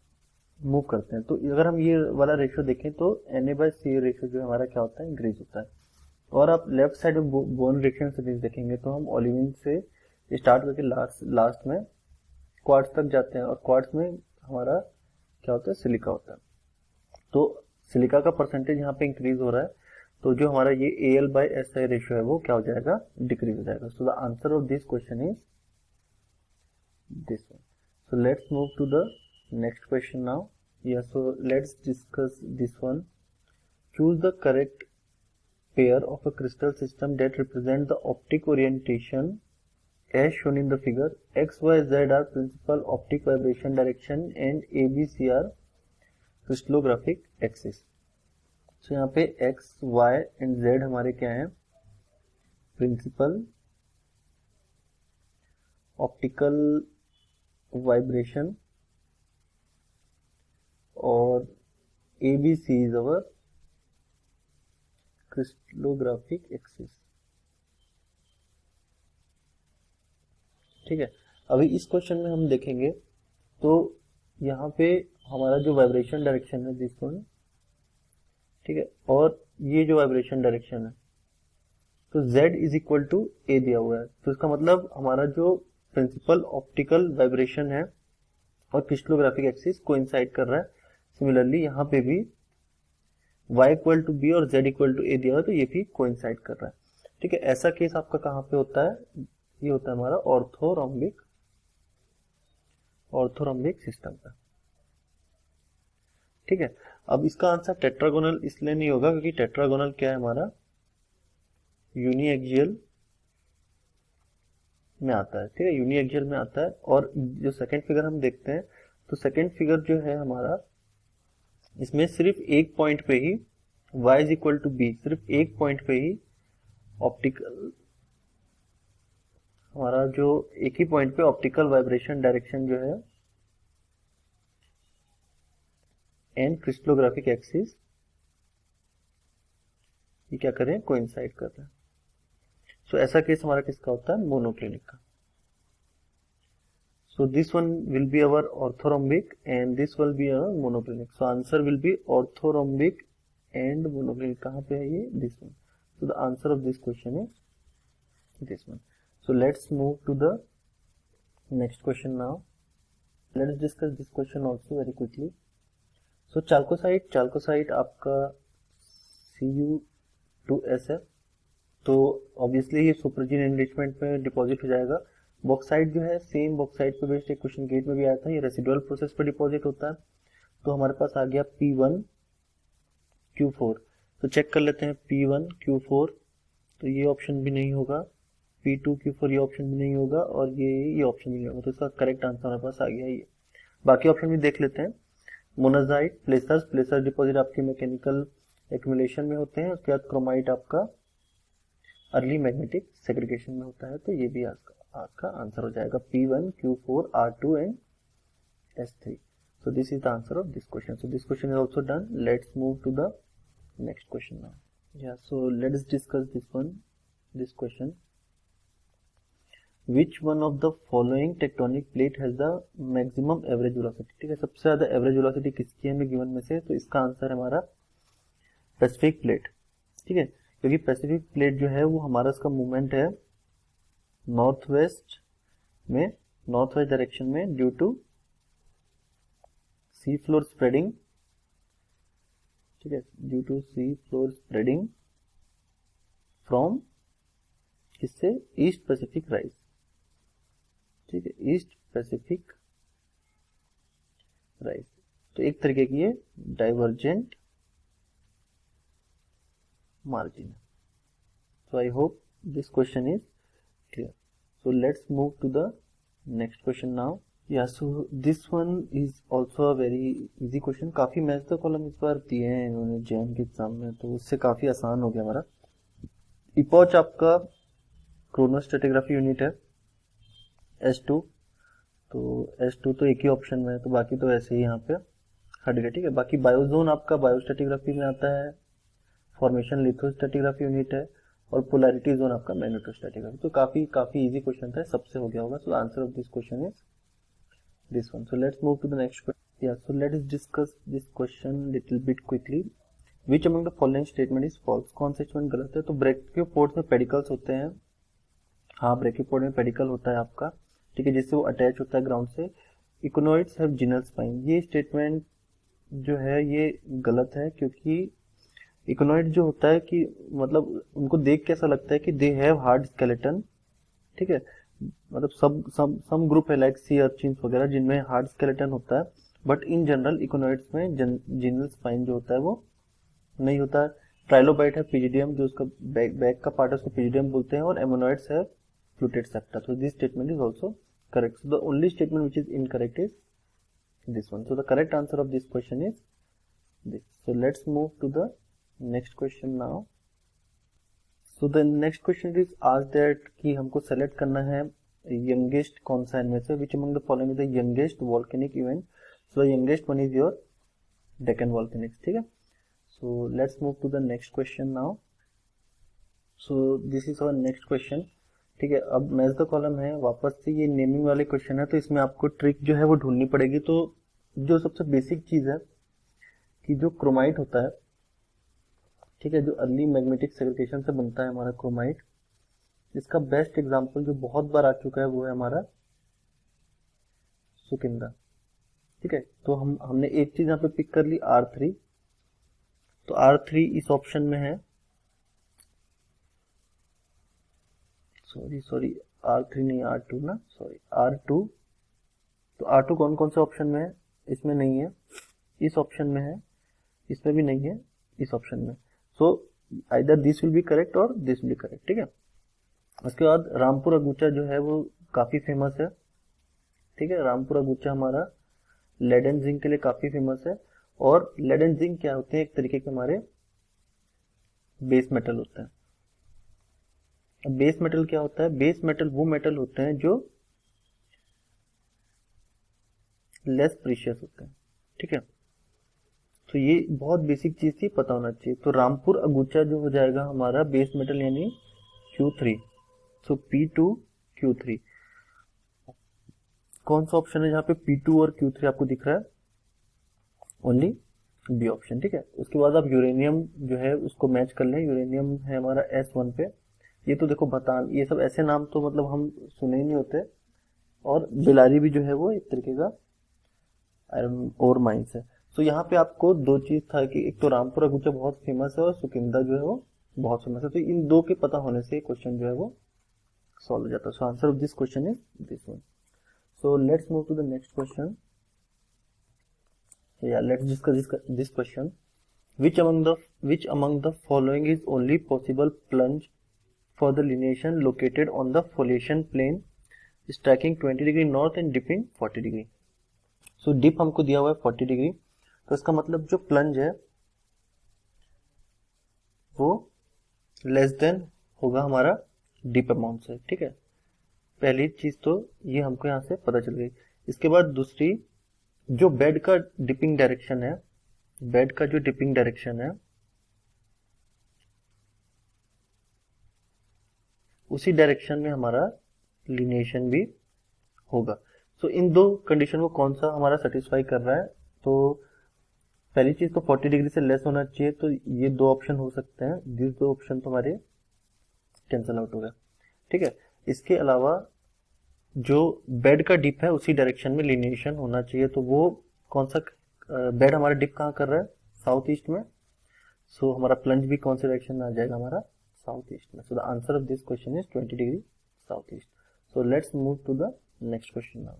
मूव करते हैं। तो अगर हम ये वाला रेशियो देखें तो Na/C रेशियो जो हमारा क्या होता है, इंक्रीज होता है। और आप लेफ्ट साइड में बोन रिएक्शन सीरीज देखेंगे तो हम ओलिविन से स्टार्ट करके लास्ट में क्वार्ट्ज तक जाते हैं, और क्वार्ट्ज में हमारा क्या होता है, सिलिका होता है। तो सिलिका का परसेंटेज यहाँ पे इंक्रीज हो रहा है, तो जो हमारा ये Al/Si रेशियो है वो क्या हो जाएगा, डिक्रीज हो जाएगा। So the answer of this question is this one. So let's move to the next question now. Yeah so let's discuss this one. Choose the correct pair of a crystal system that represent the optic orientation as shown in the figure. X, Y, Z are principal optic vibration direction and A, B, C are crystallographic axis. So यहाँ पे X, Y and Z हमारे क्या हैं, principal optical vibration, और A, B, C is our crystallographic axis. ठीक है, अभी इस क्वेश्चन में हम देखेंगे तो यहाँ पे हमारा जो वाइब्रेशन डायरेक्शन है दिस वन, ठीक है, और ये जो वाइब्रेशन डायरेक्शन है तो Z is equal to A दिया हुआ है। तो इसका मतलब हमारा जो प्रिंसिपल ऑप्टिकल वाइब्रेशन है और क्रिस्टलोग्राफिक एक्सिस कोइंसाइड कर रहा है। सिमिलरली यहाँ पे भी y इक्वल टू बी और z इक्वल टू ए दिया हुआ है, तो ये भी कोइंसाइड कर रहा है। ठीक है, ऐसा केस आपका कहाँ पे होता है, ये होता है हमारा ऑर्थोरोम्बिक सिस्टम का। ठीक है, अब इसका आंसर टेट्रागोनल इसलिए नहीं होगा क्योंकि टेट्रागोनल क्या है हमारा, यूनिएक्सियल में आता है। ठीक है, यूनिएक्सियल में आता है। और जो सेकंड फिगर हम देखते हैं तो सेकंड फिगर जो है हमारा, इसमें सिर्फ एक पॉइंट पे ही y is equal to B, सिर्फ एक पॉइंट पे ही ऑप्टिकल, हमारा जो एक ही पॉइंट पे ऑप्टिकल वाइब्रेशन डायरेक्शन जो है एंड क्रिस्टलोग्राफिक एक्सिस ये क्या करें, कोइंसाइड कर रहे हैं। सो ऐसा केस हमारा किसका होता है, मोनोक्लिनिक का। So this one will be our orthorhombic and this will be our monoclinic. So answer will be orthorhombic and monoclinic. कहाँ पे है ये, this one. So the answer of this question is this one. So let's move to the next question now. Let's discuss this question also very quickly. So chalcosite आपका Cu2S है, तो obviously ये सुपरजीन एनरिचमेंट में डिपॉजिट हो जाएगा। बॉक्साइट जो है सेम बॉक्साइट पे बेस्ड एक क्वेश्चन गेट में भी आया था, ये रेसिडुअल प्रोसेस पे डिपॉजिट होता है। तो हमारे पास आ गया P1Q4। तो चेक कर लेते हैं P1Q4, तो ये ऑप्शन भी नहीं होगा, P2Q4 ये ऑप्शन भी नहीं होगा, और ये ऑप्शन भी नहीं होगा। तो इसका करेक्ट आंसर हमारे पास आ गया ये। बाकी ऑप्शन भी देख लेते हैं। मोनाजाइट, प्लेसर डिपॉजिट आपके मैकेनिकल एक्यूमुलेशन में होते हैं। उसके बाद क्रोमाइट आपका अर्ली मैग्नेटिक सेग्रीगेशन में होता है। तो ये भी आपका आंसर हो जाएगा P1Q4 R2 and S3। So this is the answer of this question. So this question is also done. Let's move to the next question now. Yeah, so let's discuss this question. Which one of the following tectonic plate has the maximum average velocity? ठीक है, सबसे ज्यादा एवरेज वेलोसिटी किसकी है हमें गिवन में से, तो इसका आंसर है हमारा पैसिफिक प्लेट। ठीक है, क्योंकि पैसिफिक प्लेट जो है वो हमारा इसका मूवमेंट है नॉर्थ वेस्ट डायरेक्शन में due to sea floor spreading. ठीक है, due to sea floor spreading from किससे, ईस्ट पैसिफिक राइज, ठीक है, ईस्ट पैसिफिक राइज। तो एक तरीके की ये divergent margin. So I hope this question is clear. So let's move to the next question now. Yeah, so this one is also a very easy question. काफी मैथ द कॉलम इस बार दिए हैं इन्होंने जैम के एग्जाम में, तो उससे काफी आसान हो गया हमारा। इपॉच आपका क्रोनोस्टेटिग्राफी यूनिट है S2, तो S2 तो एक ही ऑप्शन में है, तो बाकी तो ऐसे ही यहाँ पे हट गया, ठीक है। बाकी बायोजोन आपका बायोस्टेटिग्राफी में आता है, फॉर्मेशन लिथोस्टेटिग्राफी यूनिट है, और पोलैरिटी जोन आपका मैग्नेटोस्टैटिक। तो काफी इजी क्वेश्चन था, सबसे हो गया होगा। So answer of this question is this one. So let's move to the next question. Yeah so let's discuss this question little bit quickly. Which among the following statement is false? कौन सा स्टेटमेंट गलत है? तो ब्रैकियोपोड्स में पेडिकल्स होते हैं, हाँ ब्रैकियोपोड में पेडिकल होता है आपका, ठीक है, जिससे वो अटैच होता है ग्राउंड से। इकोनॉइड्स हैव जिनल स्पाइन, ये स्टेटमेंट जो है ये गलत है, क्योंकि इकोनॉइड जो होता है कि मतलब उनको देख के ऐसा लगता है कि दे हैव हार्ड स्केलेटन, ठीक है, मतलब सम ग्रुप है लाइक सी अर्चिन्स वगैरह जिनमें हार्ड स्केलेटन होता है, बट इन जनरल इकोनॉइड्स में जिनल स्पाइन जो होता है वो नहीं होता है। ट्राइलोबाइट है पिजिडियम, जो उसका बैक का पार्ट है उसको पिजिडियम बोलते हैं, और एमोनॉइड्स है फ्लूटेड सेप्टा। तो this statement is also correct. So the only statement which is incorrect is this one. So the correct answer of this question is this. So let's move to the next question now. So the next question is asked that कि हमको select करना है youngest कौन सा इनमें से, which among the following is the youngest volcanic event? So the youngest one is your Deccan volcanics, ठीक है। So let's move to the next question now. So this is our next question, ठीक है। अब मैच द कॉलम है, वापस से ये नेमिंग वाले क्वेश्चन है, तो इसमें आपको ट्रिक जो है वो ढूंढनी पड़ेगी। तो जो सबसे बेसिक चीज है कि जो क्रोमाइट होता है, ठीक है, जो अर्ली मैग्नेटिक सेग्रीगेशन से बनता है हमारा क्रोमाइट, इसका बेस्ट एग्जांपल जो बहुत बार आ चुका है वो है हमारा सुकिंदा, ठीक है। तो हमने एक चीज यहाँ पे पिक कर ली R3, तो R3 इस ऑप्शन में है, सॉरी R3 नहीं R2 ना, सॉरी R2। तो R2 कौन कौन से ऑप्शन में है? इसमें नहीं है, इस ऑप्शन में है, इसमें भी नहीं है, इस ऑप्शन में। So either this will be correct और दिस विल बी करेक्ट, ठीक है। उसके बाद रामपुर अगुचा जो है वो काफी फेमस है, ठीक है। रामपुर अगुचा हमारा लेड एंड जिंक के लिए काफी फेमस है, और लेड एंड जिंक क्या होते हैं, एक तरीके के हमारे बेस मेटल होते हैं। बेस मेटल क्या होता है? बेस मेटल वो मेटल होते हैं जो लेस प्रीशियस होते हैं, ठीक है। तो ये बहुत बेसिक चीज थी, पता होना चाहिए। तो रामपुर अगुचा जो हो जाएगा हमारा बेस मेटल यानी Q3, सो P2Q3। कौन सा ऑप्शन है जहां पे P2 और Q3 आपको दिख रहा है? ओनली बी ऑप्शन, ठीक है। उसके बाद आप यूरेनियम जो है उसको मैच कर लें, यूरेनियम है हमारा S1 पे। ये तो देखो बतान, ये सब ऐसे नाम तो मतलब हम सुने ही नहीं होते। और बेलारी भी जो है वो एक तरीके का आयरन ओर माइंस है। तो यहाँ पे आपको दो चीज था कि एक तो रामपुर अगुचा बहुत फेमस है और सुकिंदा जो है वो बहुत फेमस है। तो इन दो के पता होने से क्वेश्चन जो है वो सॉल्व हो जाता है। So answer of this question is this one. So let's move to the next question. Yeah, let's discuss this question. Which among the following is only possible plunge for the lineation located on the foliation plane striking 20 degree north and dipping 40 degree? So dip हमको दिया हुआ है 40 डिग्री, तो इसका मतलब जो प्लंज है वो लेस देन होगा हमारा डिप अमाउंट से, ठीक है। पहली चीज तो ये हमको यहाँ से पता चल गई। इसके बाद दूसरी, जो बेड का डिपिंग डायरेक्शन है, बेड का जो डिपिंग डायरेक्शन है उसी डायरेक्शन में हमारा लिनिएशन भी होगा। सो इन दो कंडीशन को कौन सा हमारा सेटिस्फाई कर रहा है? तो पहली चीज तो 40 डिग्री से लेस होना चाहिए, तो ये दो ऑप्शन हो सकते हैं, ये दो ऑप्शन तो हमारे कैंसल आउट हो गए, ठीक है। इसके अलावा जो बेड का डिप है उसी डायरेक्शन में लिनिएशन होना चाहिए, तो वो कौन सा बेड हमारा डिप कहाँ कर रहा है? साउथ ईस्ट में। सो हमारा प्लंज भी कौन से डायरेक्शन में आ जाएगा? हमारा साउथ ईस्ट में. So the answer of this question is 20 degree south east. So let's move to the next question now.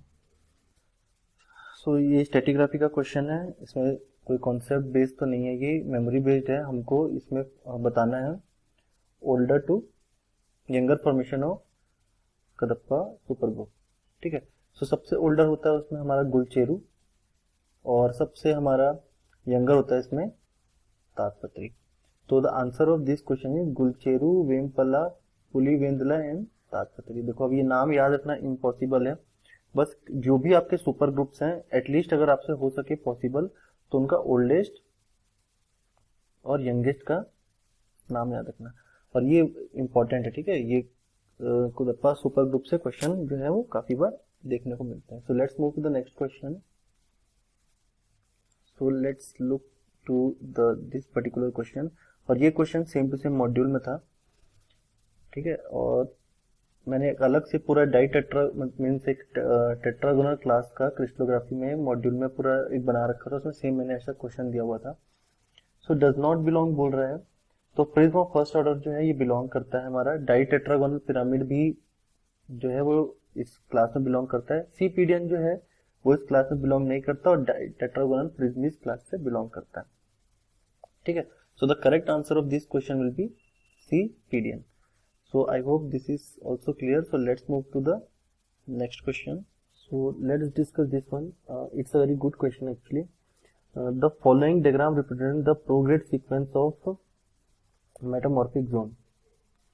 So ये स्टैटिग्राफी का क्वेश्चन है. इसमें कोई कॉन्सेप्ट बेस्ड तो नहीं है, ये मेमोरी बेस्ड है. हमको इसमें बताना है older to younger formation of Cuddapah super group. ठीक है. सो सबसे ओल्डर होता है उसमें हमारा गुलचेरू, और सबसे हमारा यंगर होता है इसमें ताडपत्री. तो the answer of this question is Gulcheru, Vempalle, Pulivendla and Tadpatri. देखो अब ये नाम याद रखना इम्पॉसिबल है, बस जो भी आपके सुपर ग्रुप्स हैं एटलीस्ट अगर आपसे हो सके पॉसिबल तो उनका ओल्डेस्ट और यंगेस्ट का नाम याद रखना, और ये इंपॉर्टेंट है. ठीक है. ये कदप्पा सुपर ग्रुप से क्वेश्चन जो है वो काफी बार देखने को मिलता है. So let's move to the next question. So let's look to this particular question. और ये question same to same module में था. ठीक है. और मैंने एक अलग से पूरा डाइटेट्रा मीन्स एक टेट्रागोनल क्लास का क्रिस्टलोग्राफी में मॉड्यूल में पूरा एक बना रखा था. उसमें सेम मैंने ऐसा क्वेश्चन दिया हुआ था. सो डज नॉट बिलोंग बोल रहा है. तो प्रिज्म ऑफ फर्स्ट ऑर्डर जो है ये बिलोंग करता है हमारा. डाइटेट्रागोनल पिरामिड भी जो है वो इस क्लास में बिलोंग करता है. सी पीडियन जो है वो इस क्लास में बिलोंग नहीं करता, और टेट्रागोनल प्रिज्म इस क्लास से बिलोंग करता है. ठीक है. So the correct answer of this question will be C pedion. So I hope this is also clear. So let's move to the next question. So let's discuss this one. It's a very good question actually. The following diagram represents the prograde sequence of metamorphic zone.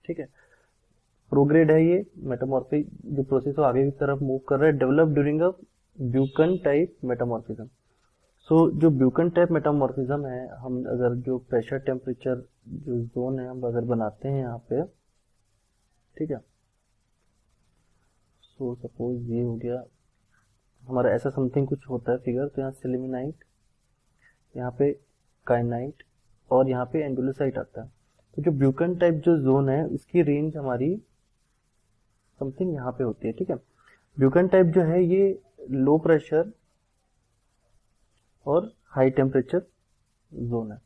ठीक है. प्रोग्रेड है ये मेटामॉर्फिक जो प्रोसेस है आगे की तरफ मूव कर रहा है. Develop during a Buchan type metamorphism. So जो ब्यूकन टाइप मेटामॉर्फिज्म है, हम अगर जो प्रेशर टेम्परेचर जो जोन है हम अगर बनाते हैं यहाँ पे, ठीक है. सो सपोज ये हो गया हमारा, ऐसा समथिंग कुछ होता है फिगर. तो यहाँ सिलिमिनाइट, यहाँ पे काइनाइट और यहाँ पे एंडुलोसाइट आता है. तो जो ब्यूकन टाइप जो जोन है इसकी रेंज हमारी समथिंग यहाँ पे होती है. ठीक है. ब्यूकन टाइप जो है ये लो प्रेशर और हाई टेम्परेचर जोन है.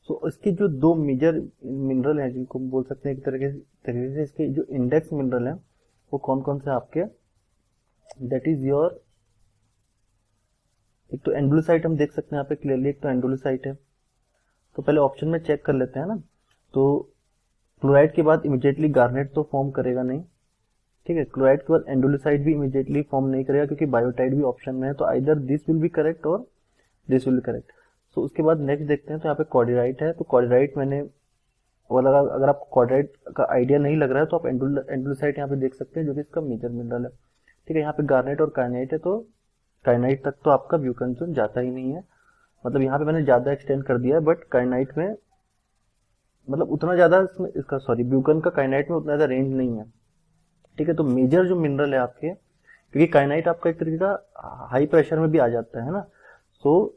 सो इसके जो दो मेजर मिनरल हैं जिनको बोल सकते हैं एक तरीके से इसके जो इंडेक्स मिनरल हैं वो कौन कौन से आपके, दैट इज योर, एक तो एंडुलोसाइट हम देख सकते हैं यहाँ पे क्लियरली, एक तो एंडुलोसाइट है. तो पहले ऑप्शन में चेक कर लेते हैं ना. तो क्लोराइड के बाद इमीडिएटली गार्नेट तो फॉर्म करेगा नहीं. ठीक है. क्लोराइड के बाद एंडुलोसाइट भी इमीडिएटली फॉर्म नहीं करेगा क्योंकि बायोटाइड भी ऑप्शन में है. तो either this will be correct और दिस विल बी करेक्ट. तो उसके बाद नेक्स्ट देखते हैं. तो यहाँ पे कॉर्डिराइट है. तो कॉर्डिराइट मैंने वो लगा, अगर आपको कॉर्डिराइट का आइडिया नहीं लग रहा है तो आप एंडुलोसाइट यहाँ पे देख सकते हैं जो कि इसका मेजर मिनरल है. ठीक है. यहाँ पे गार्नेट और काइनाइट है, तो काइनाइट तक तो आपका ब्यूकन जोन जाता ही नहीं है. मतलब यहाँ पे मैंने ज्यादा एक्सटेंड कर दिया है, बट काइनाइट में मतलब उतना ज्यादा इसका सॉरी ब्यूकन का काइनाइट में उतना ज्यादा रेंज नहीं है. ठीक है. तो मेजर जो मिनरल है आपके, क्योंकि काइनाइट आपका एक तरीके का हाई प्रेशर में भी आ जाता है ना, सो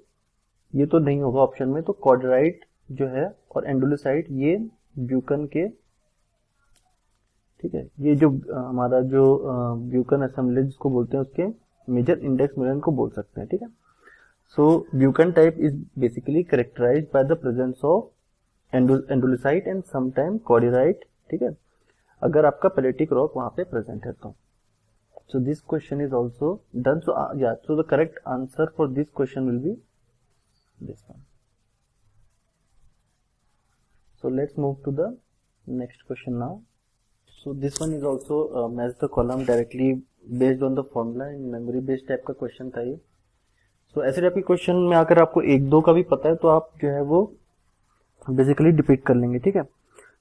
ये तो नहीं होगा ऑप्शन में. तो कॉर्डिराइट जो है और एंडुलोसाइट ये ब्यूकन के, ठीक है, ये जो हमारा जो ब्यूकन असेंबली जिसको बोलते हैं उसके मेजर इंडेक्स मिनरल को बोल सकते हैं. ठीक है. So Buchan type is basically characterized by the presence of andalusite and sometime cordierite. ठीक है. अगर आपका पेलेटिक रॉक वहां पे प्रेजेंट है तो. सो this question is also done. So the correct answer for this question will B this one. So let's move to the next question now. So this one is also match the column directly based on the formula in memory based type का question था ये. So ऐसे टाइप के क्वेश्चन में आकर आपको एक दो का भी पता है तो आप जो है वो बेसिकली डिपिक्ट कर लेंगे. ठीक है.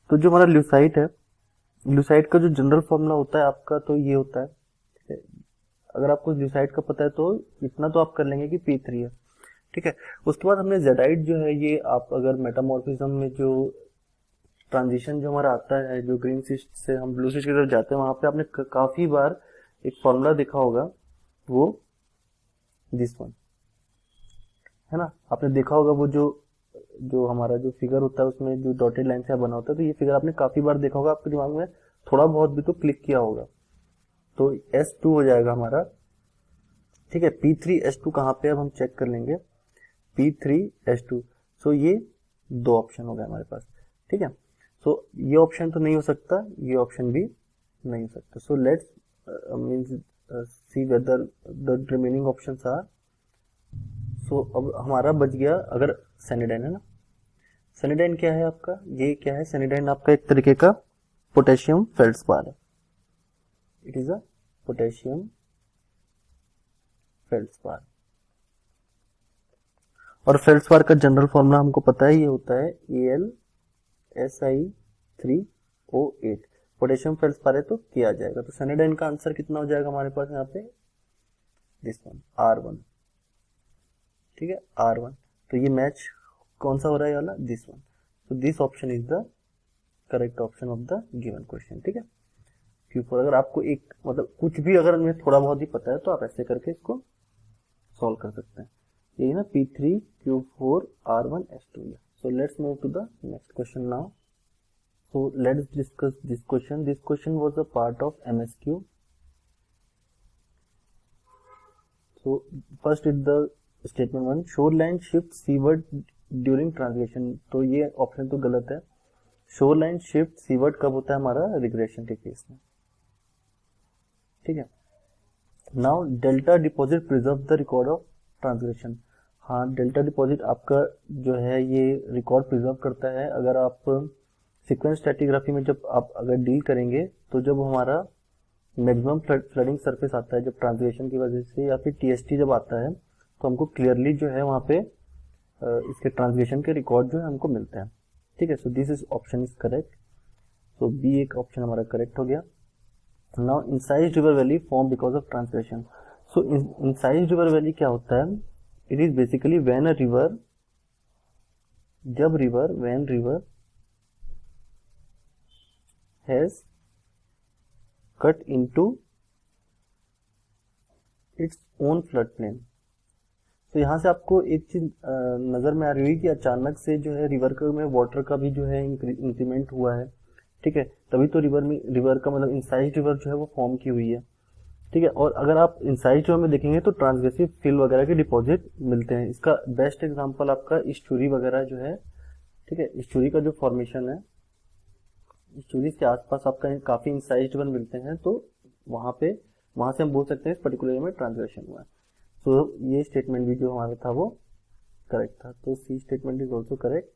तो जो हमारा ल्यूसाइट है, ल्यूसाइट का जो जनरल फॉर्मूला होता है आपका तो ये होता है. ठीक है. अगर आपको ल्यूसाइट का पता है तो इतना तो आप कर लेंगे कि P3 है. ठीक है. उसके बाद हमने जेडाइट जो है ये आप अगर मेटामॉर्फिज्म में जो ट्रांजिशन जो हमारा आता है, जो ग्रीन सिस्ट से हम ब्लू सिस्ट की तरफ जाते हैं, वहां पे आपने काफी बार एक फॉर्मूला देखा होगा, वो दिस वन है ना. आपने देखा होगा वो जो हमारा जो फिगर होता है उसमें जो डॉटेड लाइन से बना होता है, तो ये फिगर आपने काफी बार देखा होगा, आपके दिमाग में थोड़ा बहुत भी तो क्लिक किया होगा. तो S2 हो जाएगा हमारा. ठीक है. P3S2 कहाँ पे, अब हम चेक कर लेंगे. P3S2. सो ये दो ऑप्शन हो गए हमारे पास. ठीक है. सो ये ऑप्शन तो नहीं हो सकता, ये ऑप्शन भी नहीं हो सकता. So let's means see whether the remaining options are. So अब हमारा बच गया, अगर सैनिडाइन है ना, सैनिडाइन क्या है आपका, ये क्या है, सैनिडाइन आपका एक तरीके का पोटेशियम फेल्ड्स्पार है. It is a potassium feldspar. और फेल्ड्स्पार का जनरल फॉर्मूला हमको पता है, ये होता है AlSi3O8. पोटेशियम फेल्ड्स्पार है तो किया जाएगा. तो सैनिडाइन का आंसर कितना हो जाएगा हमारे पास यहाँ पे, दिस वन R1. ठीक है, R1. तो ये मैच कौन सा हो रहा है वाला, दिस वन. तो this option is the correct option of the given question. ठीक है, Q4. अगर आपको एक मतलब कुछ भी अगर हमें थोड़ा बहुत ही पता है तो आप ऐसे करके इसको सॉल्व कर सकते हैं. यही ना, P3Q4 R1 S2. So let's move to the next question now. So let's discuss this question. This question was a part of MSQ. So first is the statement 1. Shoreline shifts seaward during translation. तो ये ऑप्शन तो गलत है. शोरलाइन शिफ्ट सीवर्ड कब होता है हमारा, रिग्रेशन के केस में. ठीक है. Now delta deposit preserve the record of transgression. हाँ, डेल्टा डिपॉजिट आपका जो है ये रिकॉर्ड प्रिजर्व करता है. अगर आप सीक्वेंस स्ट्रैटिग्राफी में जब आप अगर डील करेंगे तो जब हमारा मैक्सिमम फ्लडिंग सरफेस आता है जब ट्रांसग्रेशन की वजह से, या फिर टीएसटी जब आता है, तो हमको क्लियरली जो है वहाँ पे इसके ट्रांसग्रेशन के रिकॉर्ड जो है हमको मिलते हैं. ठीक है. So this is option is correct. So B एक ऑप्शन हमारा करेक्ट हो गया. Now incised river valley form because of transgression. So incised river valley क्या होता है, it is basically when a river, जब river, when river has cut into its own flood plain. तो यहाँ से आपको एक चीज नजर में आ रही हुई कि अचानक से जो है रिवर में वाटर का भी जो है इंक्रीमेंट हुआ है. ठीक है, तभी तो रिवर का मतलब इंसाइज रिवर जो है वो फॉर्म की हुई है. ठीक है. और अगर आप इंसाइड रिवर में देखेंगे तो ट्रांसग्रेसिव फिल वगैरह के डिपॉजिट मिलते हैं. इसका बेस्ट एग्जांपल आपका इस्चुरी वगैरह जो है. ठीक है, इस्चुरी का जो फॉर्मेशन है, इस्चुरी के आसपास आपका काफी इंसाइड रिवर मिलते हैं. तो वहां से हम बोल सकते हैं इस पर्टिकुलर में ट्रांसग्रेशन हुआ है. तो ये स्टेटमेंट भी जो हमारा था वो करेक्ट था. तो C statement is also correct.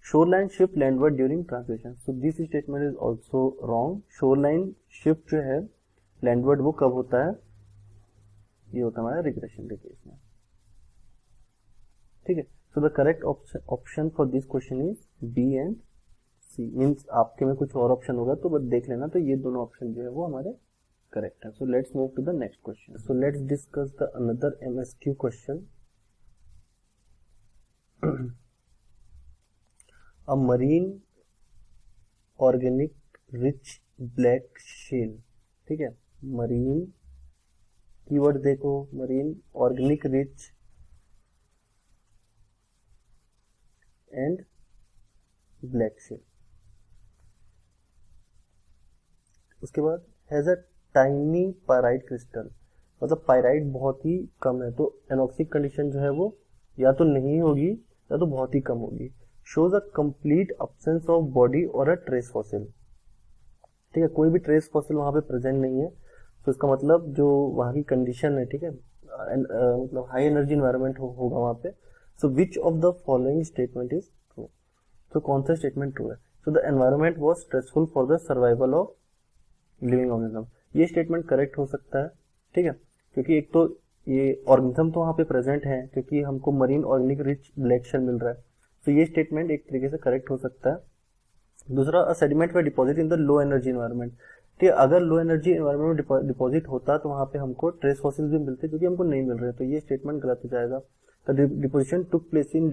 Shoreline shift landward during translation. So this statement is also wrong. Shoreline shift जो है लैंडवर्ड वो कब होता है, ये होता है हमारा रिग्रेशन के केस में. ठीक है. So the correct option for this question is B and C. Means आपके में कुछ और ऑप्शन होगा तो बस देख लेना. तो ये दोनों ऑप्शन जो है वो हमारे करेक्ट है. So let's move to the next question. So let's discuss the another MSQ question. A marine organic rich black shale. ठीक है, मरीन कीवर्ड देखो, marine organic rich and black shale. उसके बाद has a tiny pyrite crystal. मतलब पायराइट बहुत ही कम है, तो एनॉक्सिक कंडीशन जो है वो या तो नहीं होगी या तो बहुत ही कम होगी. Shows a complete absence of body और अ ट्रेस फॉसिल. ठीक है, कोई भी ट्रेस फॉसिल वहां पे प्रेजेंट नहीं है. तो इसका मतलब जो वहां की कंडीशन है, ठीक है, मतलब हाई एनर्जी एनवायरनमेंट होगा वहां पे. So which of the following statement is true. तो कौन सा स्टेटमेंट ट्रू है. So the environment was stressful for the survival of living organism. ये स्टेटमेंट करेक्ट हो सकता है. ठीक है, क्योंकि एक तो ये ऑर्गेनिज्म तो वहां पे प्रेजेंट है, क्योंकि हमको marine organic rich black shale मिल रहा है. तो ये स्टेटमेंट एक तरीके से करेक्ट हो सकता है. दूसरा, सेडिमेंट व deposit in the low energy environment. ठीक है, अगर लो एनर्जी एनवायरनमेंट में डिपॉजिट होता तो वहां पे हमको ट्रेस फॉसिल्स भी मिलते, क्योंकि हमको नहीं मिल रहे. तो ये स्टेटमेंट गलत हो जाएगा. The deposition took place in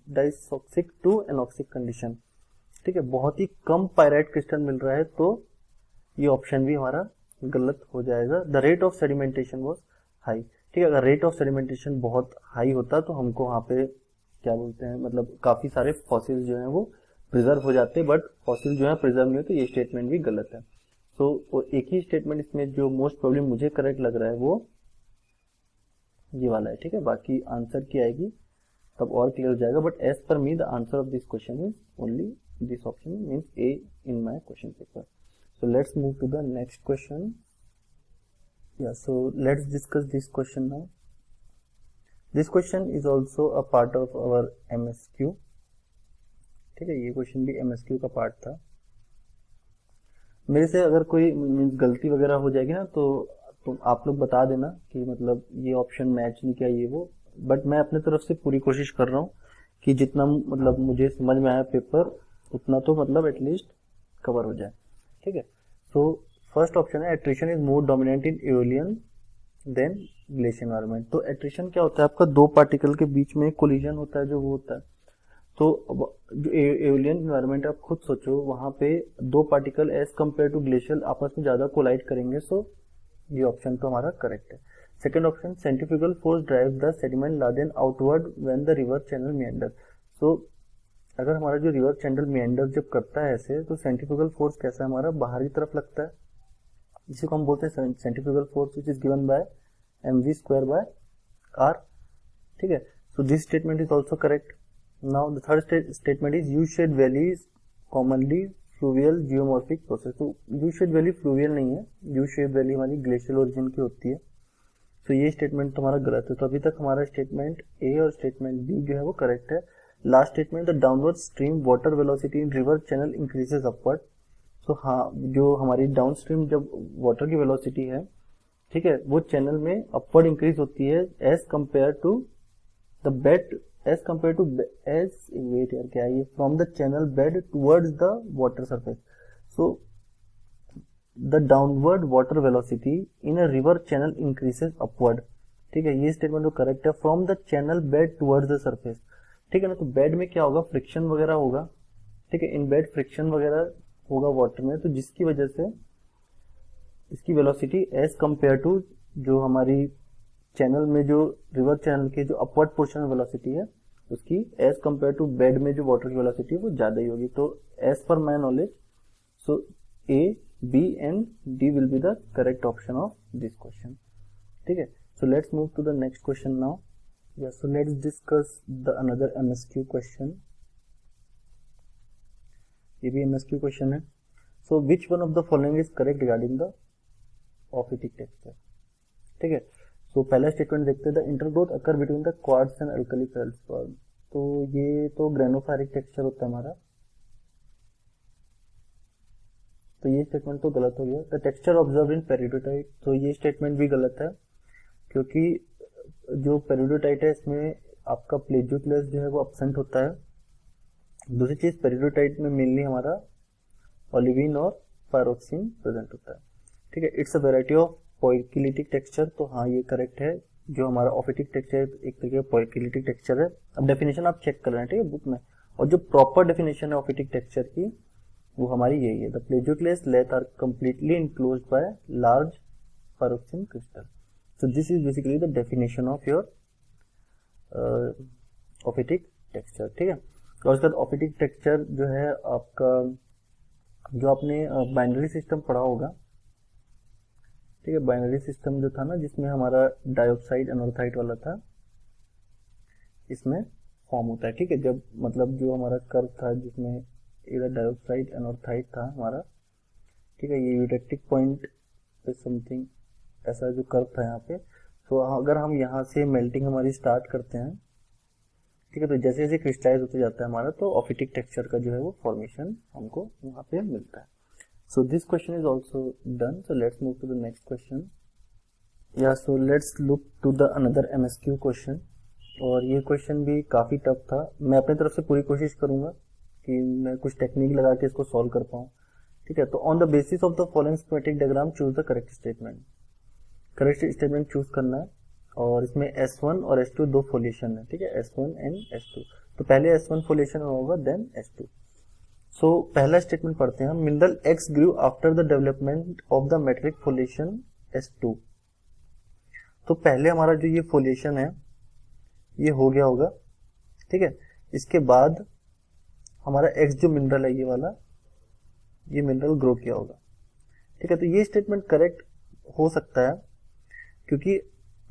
dysoxic to anoxic condition. ठीक है, बहुत ही कम पायराइट क्रिस्टल मिल रहा है, तो ये ऑप्शन भी हमारा गलत हो जाएगा. The rate of sedimentation was high. ठीक है, अगर रेट ऑफ सेडिमेंटेशन बहुत हाई होता तो हमको वहां पे क्या बोलते हैं, मतलब काफी सारे फॉसिल जो हैं वो प्रिजर्व हो जाते, बट फॉसिल जो है प्रिजर्व नहीं हो. तो ये स्टेटमेंट भी गलत है. तो एक ही स्टेटमेंट इसमें जो मोस्ट प्रोबेबली मुझे करेक्ट लग रहा है वो ये वाला है. ठीक है, बाकी आंसर की आएगी तब और क्लियर हो जाएगा. But as per me the answer of this question is only this option means A in my question paper. So let's move to the next question. Yeah, so let's discuss this question now. This question is also a part of our MSQ. ठीक है, ये क्वेश्चन भी MSQ का पार्ट था. मेरे से अगर कोई मीन्स गलती वगैरह हो जाएगी ना तो आप लोग बता देना कि मतलब ये ऑप्शन मैच नहीं किया ये वो, बट मैं अपने तरफ से पूरी कोशिश कर रहा हूँ कि जितना मतलब मुझे समझ में आया पेपर उतना तो मतलब एटलीस्ट कवर हो जाए. ठीक है, सो फर्स्ट ऑप्शन है attrition is more dominant in aeolian than glacier environment. तो एट्रिशन क्या होता है, आपका दो पार्टिकल के बीच में कोलिजन होता है जो वो होता है. तो जो एओलियन एनवायरनमेंट आप खुद सोचो, वहां पे दो particle as compare to glacier आपस में ज्यादा कोलाइड करेंगे. सो ये ऑप्शन तो हमारा करेक्ट है. Second option centrifugal force drive the sediment laden outward when the river channel meander. So अगर हमारा जो रिवर चैनल मिएंडर जब करता है ऐसे, तो सेंट्रीफ्यूगल फोर्स कैसा हमारा बाहर की तरफ लगता है, जिसे हम बोलते हैं centrifugal force which is given by mv square by r. ठीक है, so this statement is also correct. Now the third statement is U shaped valley is commonly fluvial geomorphic process. तो यू शेड वैली फ्लूवियल नहीं है, यू शेड वैली हमारी ग्लेशियल ओरिजिन की होती है. तो ये स्टेटमेंट तुम्हारा गलत है. तो अभी तक हमारा स्टेटमेंट ए और स्टेटमेंट बी जो है वो करेक्ट है. Last statement the downward stream water velocity in river channel increases upward. तो हाँ, जो हमारी डाउन स्ट्रीम जब वाटर की वेलोसिटी है, ठीक है, वो चैनल में अपवर्ड इंक्रीज होती है as compare to the bed, as compare to as wait यार क्या है ये, from the channel bed towards the water surface. So the downward water velocity in a river channel increases upward. ठीक है, ये स्टेटमेंट तो करेक्ट है. From the channel bed towards the surface. ठीक है ना, तो बेड में क्या होगा, फ्रिक्शन वगैरह होगा. ठीक है, इन बेड फ्रिक्शन वगैरह होगा वाटर में, तो जिसकी वजह से इसकी वेलोसिटी एज कंपेयर टू जो हमारी चैनल में जो रिवर चैनल के जो अपवर्ड पोर्शन में वेलोसिटी है उसकी एज कंपेयर टू बेड में जो वाटर की वेलोसिटी है वो ज्यादा ही होगी. तो as per my knowledge, so A, B and D will be the correct option of this question. ठीक है, so let's move to the next question now. Yeah, so let's discuss the another MSQ question. ये भी MSQ question है. So which one of the following is correct regarding the ophitic texture? ठीक है, so पहला स्टेटमेंट देखते हैं, the intergrowth occur between the quartz and alkali feldspar. तो ये तो ग्रेनोफायरिक टेक्सचर होता है हमारा, तो ये स्टेटमेंट तो गलत हो गया. The texture observe in peridotite. तो ये स्टेटमेंट भी गलत है, क्योंकि जो पेरिडोटाइट है इसमें आपका प्लेजियोक्लेस जो है वो एब्सेंट होता है. दूसरी चीज, पेरिडोटाइट में मेनली हमारा ओलिविन और पायरोक्सिन प्रेजेंट होता है. ठीक है, it's a variety of poikilitic texture. तो हाँ, ये करेक्ट है. जो हमारा ऑफिटिक टेक्सचर एक तरीके का पोइकिलिटिक टेक्सचर है. अब डेफिनेशन आप चेक कर लेना, ठीक है, बुक में. और जो प्रॉपर डेफिनेशन है ऑफिटिक टेक्सचर की वो हमारी यही है. The plagioclase laths are completely enclosed by large pyroxene crystal. So this is basically the definition of your ophitic texture. ठीक है, और उसके बाद ऑफिटिक टेक्सचर जो है आपका, जो आपने बाइनरी सिस्टम पढ़ा होगा, ठीक है, बाइनरी सिस्टम जो था ना जिसमें हमारा डाइऑक्साइड एनोर्थाइट वाला था, इसमें फॉर्म होता है. ठीक है, जब मतलब जो हमारा कर्व था जिसमें इधर डाइऑक्साइड एनोर्थाइट था हमारा, ठीक है, ये यूटेक्टिक पॉइंट पे समथिंग ऐसा जो कर्व था यहाँ पे. तो अगर हम यहाँ से मेल्टिंग हमारी स्टार्ट करते हैं, ठीक है, तो जैसे जैसे क्रिस्टलाइज होते जाता है हमारा, तो ऑफिटिक टेक्सचर का जो है वो फॉर्मेशन हमको वहाँ पे मिलता है. So this question is also done. So let's move to the next question. Yeah so let's look to the another MSQ question. और ये क्वेश्चन भी काफी टफ था. मैं अपनी तरफ से पूरी कोशिश करूंगा कि मैं कुछ टेक्निक लगा के इसको सॉल्व कर पाऊँ. ठीक है, तो on the basis of the following schematic diagram choose the correct statement. Correct statement choose करना है. और इसमें S1 और S2 दो फोलिएशन है. ठीक है, S1 एंड S2. तो पहले S1 फोलिएशन होगा, देन S2. सो पहला स्टेटमेंट पढ़ते हैं हम. Mineral X grew after the development of the metric foliation S2. तो पहले हमारा जो ये फोलिएशन है ये हो गया होगा. ठीक है, इसके बाद हमारा X जो मिनरल है ये वाला, ये मिनरल ग्रो किया होगा. ठीक है, तो ये स्टेटमेंट करेक्ट हो सकता है, क्योंकि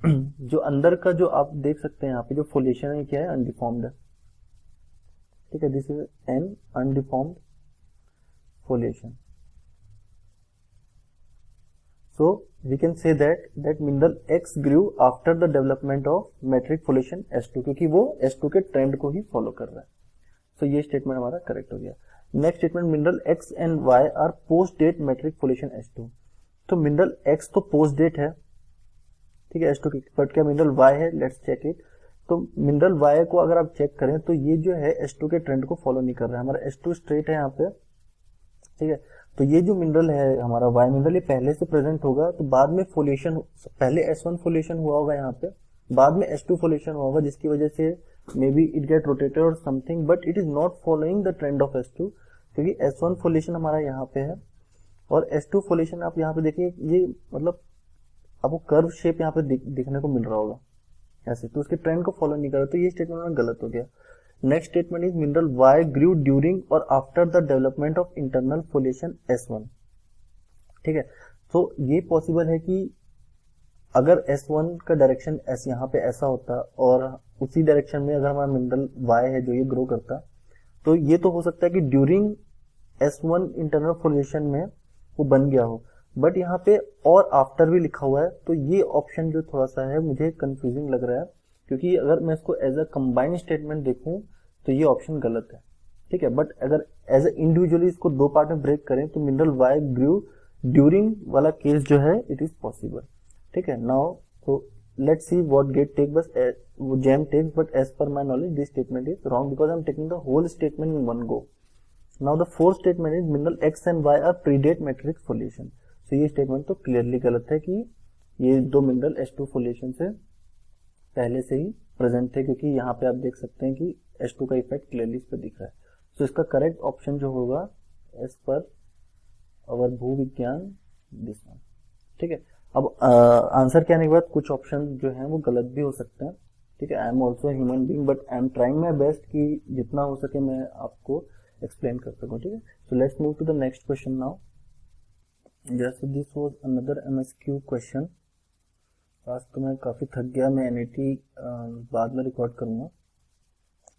जो अंदर का जो आप देख सकते हैं यहाँ पे जो फोलिएशन है क्या है, अनडिफॉर्म्ड है. ठीक है, this is an undeformed foliation. So we can say that mineral X grew after the development of metric foliation S2, क्योंकि वो S2 के ट्रेंड को ही फॉलो कर रहा है. So ये स्टेटमेंट हमारा करेक्ट हो गया. Next statement, mineral X and Y are post date metric foliation S2. तो मिनरल X तो पोस्ट डेट है, ठीक है, S2 की, बट क्या मिनरल Y है? Let's check it. तो मिनरल Y को अगर आप चेक करें तो ये जो है S2 के ट्रेंड को फॉलो नहीं कर रहा है. हमारा S2 स्ट्रेट है यहाँ पे, ठीक है. तो ये जो मिनरल है हमारा वाई मिनरल, ये पहले से प्रेजेंट होगा, तो बाद में फोलिएशन, पहले S1 फोलिएशन हुआ होगा यहाँ पे, बाद में S2 फोलिएशन हुआ होगा, जिसकी वजह से may be it get rotated और something, but it is not following the trend of S2, क्योंकि S1 फोलिएशन हमारा यहाँ पे है और S2 फोलिएशन आप यहाँ पे देखिए, ये मतलब आपको कर्व शेप यहाँ पे दिखने को मिल रहा होगा ऐसे, तो उसके ट्रेंड को फॉलो नहीं कर रहा, तो ये स्टेटमेंट गलत हो गया. Next statement is mineral Y grew during और after the development of internal foliation S1. ठीक है, तो ये पॉसिबल है कि अगर S1 का डायरेक्शन S यहाँ पे ऐसा होता और उसी डायरेक्शन में अगर हमारा मिनरल Y है जो ये ग्रो करता, तो ये तो हो सकता है कि ड्यूरिंग S1 इंटरनल फोलिएशन में वो बन गया हो, बट यहाँ पे और आफ्टर भी लिखा हुआ है, तो ये ऑप्शन जो थोड़ा सा है मुझे कंफ्यूजिंग लग रहा है, क्योंकि अगर मैं इसको एज अ कंबाइंड स्टेटमेंट देखूं तो ये ऑप्शन गलत है. ठीक है, बट अगर एज अ इंडिविजुअली इसको दो पार्ट में ब्रेक करें तो मिनरल Y ग्रू ड्यूरिंग वाला केस जो है इट इज पॉसिबल. ठीक है, नाउ तो let's see what get take, बस जेम टेक्स, but as per my knowledge this statement is wrong because I am taking the whole statement in one go. Now the fourth statement is mineral X and Y are predate matrix foliation. तो ये स्टेटमेंट तो क्लियरली गलत है कि ये दो मिनरल S2 फोलिएशन से पहले से ही प्रेजेंट थे, क्योंकि यहाँ पे आप देख सकते हैं कि H2 का इफेक्ट क्लियरली इस पर दिख रहा है. तो इसका करेक्ट ऑप्शन जो होगा एज पर अवर भूविज्ञान दिस वन. ठीक है, अब आंसर के आने के बाद कुछ ऑप्शन जो हैं वो गलत भी हो सकते हैं. ठीक है, I am also human being but I am trying my best कि जितना हो सके मैं आपको एक्सप्लेन कर सकूं. ठीक है, so let's move to the next question now. जैसे this was another MSQ question. आज तो मैं काफी थक गया, मैं NAT बाद में रिकॉर्ड करूंगा.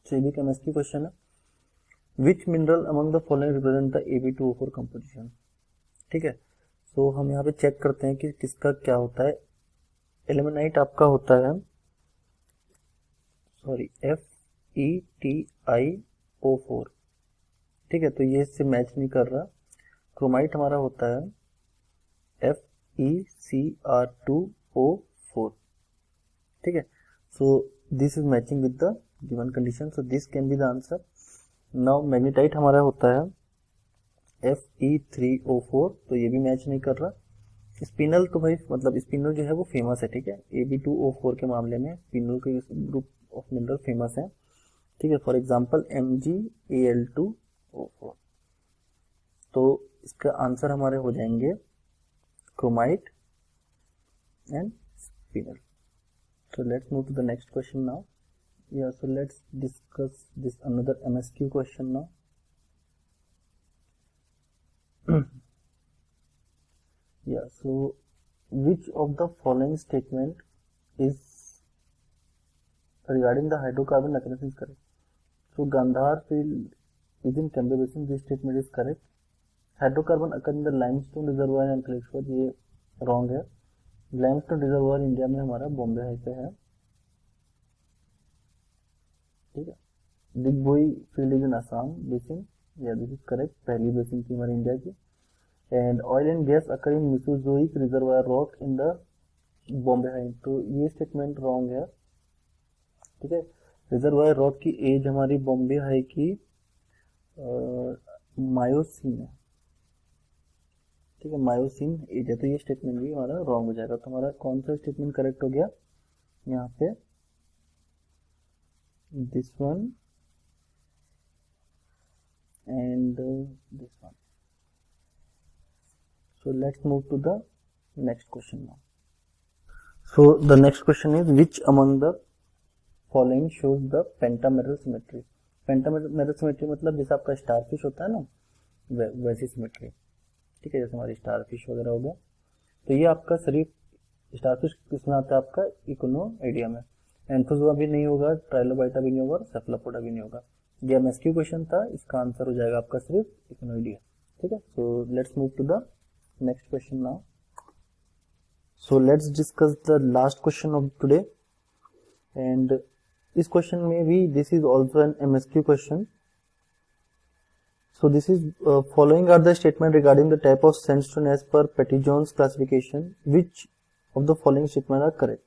तो ये भी MSQ क्वेश्चन है. विच mineral among the following represent the Ab2O4 composition. ठीक है, सो हम यहाँ पे चेक करते हैं कि किसका क्या होता है. एलिमेनाइट आपका होता है FeTiO4. ठीक है, तो ये इससे मैच नहीं कर रहा. क्रोमाइट हमारा होता है FeCr2O4. ठीक है, so this is matching with the given condition, so this can be the answer. Now magnetite हमारा होता है Fe3O4, तो ये भी मैच नहीं कर रहा. स्पिनल तो भाई मतलब स्पिनल जो है वो फेमस है. ठीक है, Ab2O4 के मामले में स्पिनल के ग्रुप ऑफ मिनरल फेमस है. ठीक है, फॉर एग्जांपल MgAl2O4. तो इसका आंसर हमारे हो जाएंगे chromite and spinel. So let's move to the next question now. Yeah, so let's discuss this another MSQ question now. Yeah, so which of the following statement is regarding the hydrocarbon occurrence is correct? So Gandhar field is in Cambridge basin. This statement is correct. Hydrocarbon occur in the limestone reservoir and Ankleshwar, ये wrong है. लाइमस्टोन रिजर्वायर इंडिया में हमारा बॉम्बे हाई पे है. ठीक है, Digboi field is in Assam basin, या दिस इज करेक्ट, पहली बेसिन थी हमारी इंडिया की. And oil and gas occur in Mesozoic reservoir rock in the Bombay high, तो ये स्टेटमेंट रॉन्ग है. ठीक है, रिजर्वायर रॉक की एज हमारी बॉम्बे हाई की मायोसीन है. ठीक है, मायोसीन एज है, तो ये स्टेटमेंट भी हमारा रॉन्ग हो जाएगा. तो हमारा कौन सा स्टेटमेंट करेक्ट हो गया यहाँ पे? This one and this one. So let's move to the next question now. So the next question is which among the following shows the pentameral symmetry. Pentameral symmetry मतलब जैसे आपका स्टारफिश होता है ना, वैसी सिमेट्री. ठीक है, जैसे हमारी स्टारफिश वगैरह हो गया. तो ये आपका शरीर स्टारफिश किसमें आता है? आपका इकोनोइडिया में. एंथोजोआ भी नहीं होगा, ट्राइलोबाइटा भी नहीं होगा और सेफलोपोडा भी नहीं होगा. ये एमएसक्यू क्वेश्चन था, इसका आंसर हो जाएगा आपका सिर्फ इकोनॉइडिया। ठीक है, so let's move to the next question now. So let's discuss the last question of today, and इस क्वेश्चन में भी this is also an MSQ question. So this is following are the statement regarding the type of sandstone as per Pettyjohn's classification. Which of the following statement are correct?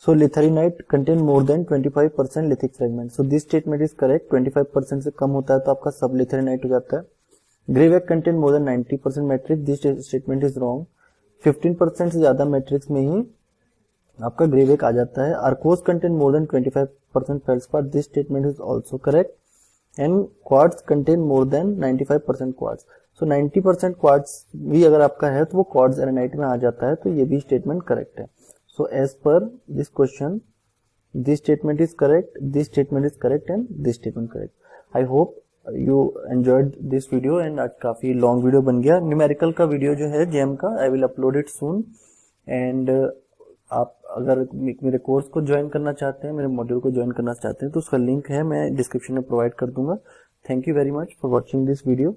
So litharinite contain more than 25% lithic fragment. So this statement is correct. 25% से कम होता है तो आपका सब litharinite हो जाता है। Graveite contain more than 90% matrix. This statement is wrong. 15% से ज्यादा matrix में ही आपका ग्रेवेक आ जाता है। Arkose contain more than 25% feldspar. This statement is also correct. And quartz contain more than 95% quartz. So 90% quartz भी अगर आपका है तो वो क्वार्ट्ज एरेनाइट में आ जाता है, तो ये भी स्टेटमेंट करेक्ट है। So as per this question this statement is correct, this statement is correct and this statement correct. I hope you enjoyed this video, and आज काफी लॉन्ग वीडियो बन गया। न्यूमेरिकल का वीडियो जो है जेम का, I will upload it soon. And आप अगर मेरे कोर्स को ज्वाइन करना चाहते हैं, मेरे मॉड्यूल को ज्वाइन करना चाहते हैं, तो उसका लिंक है मैं डिस्क्रिप्शन में प्रोवाइड कर दूंगा। Thank you very much for watching this video.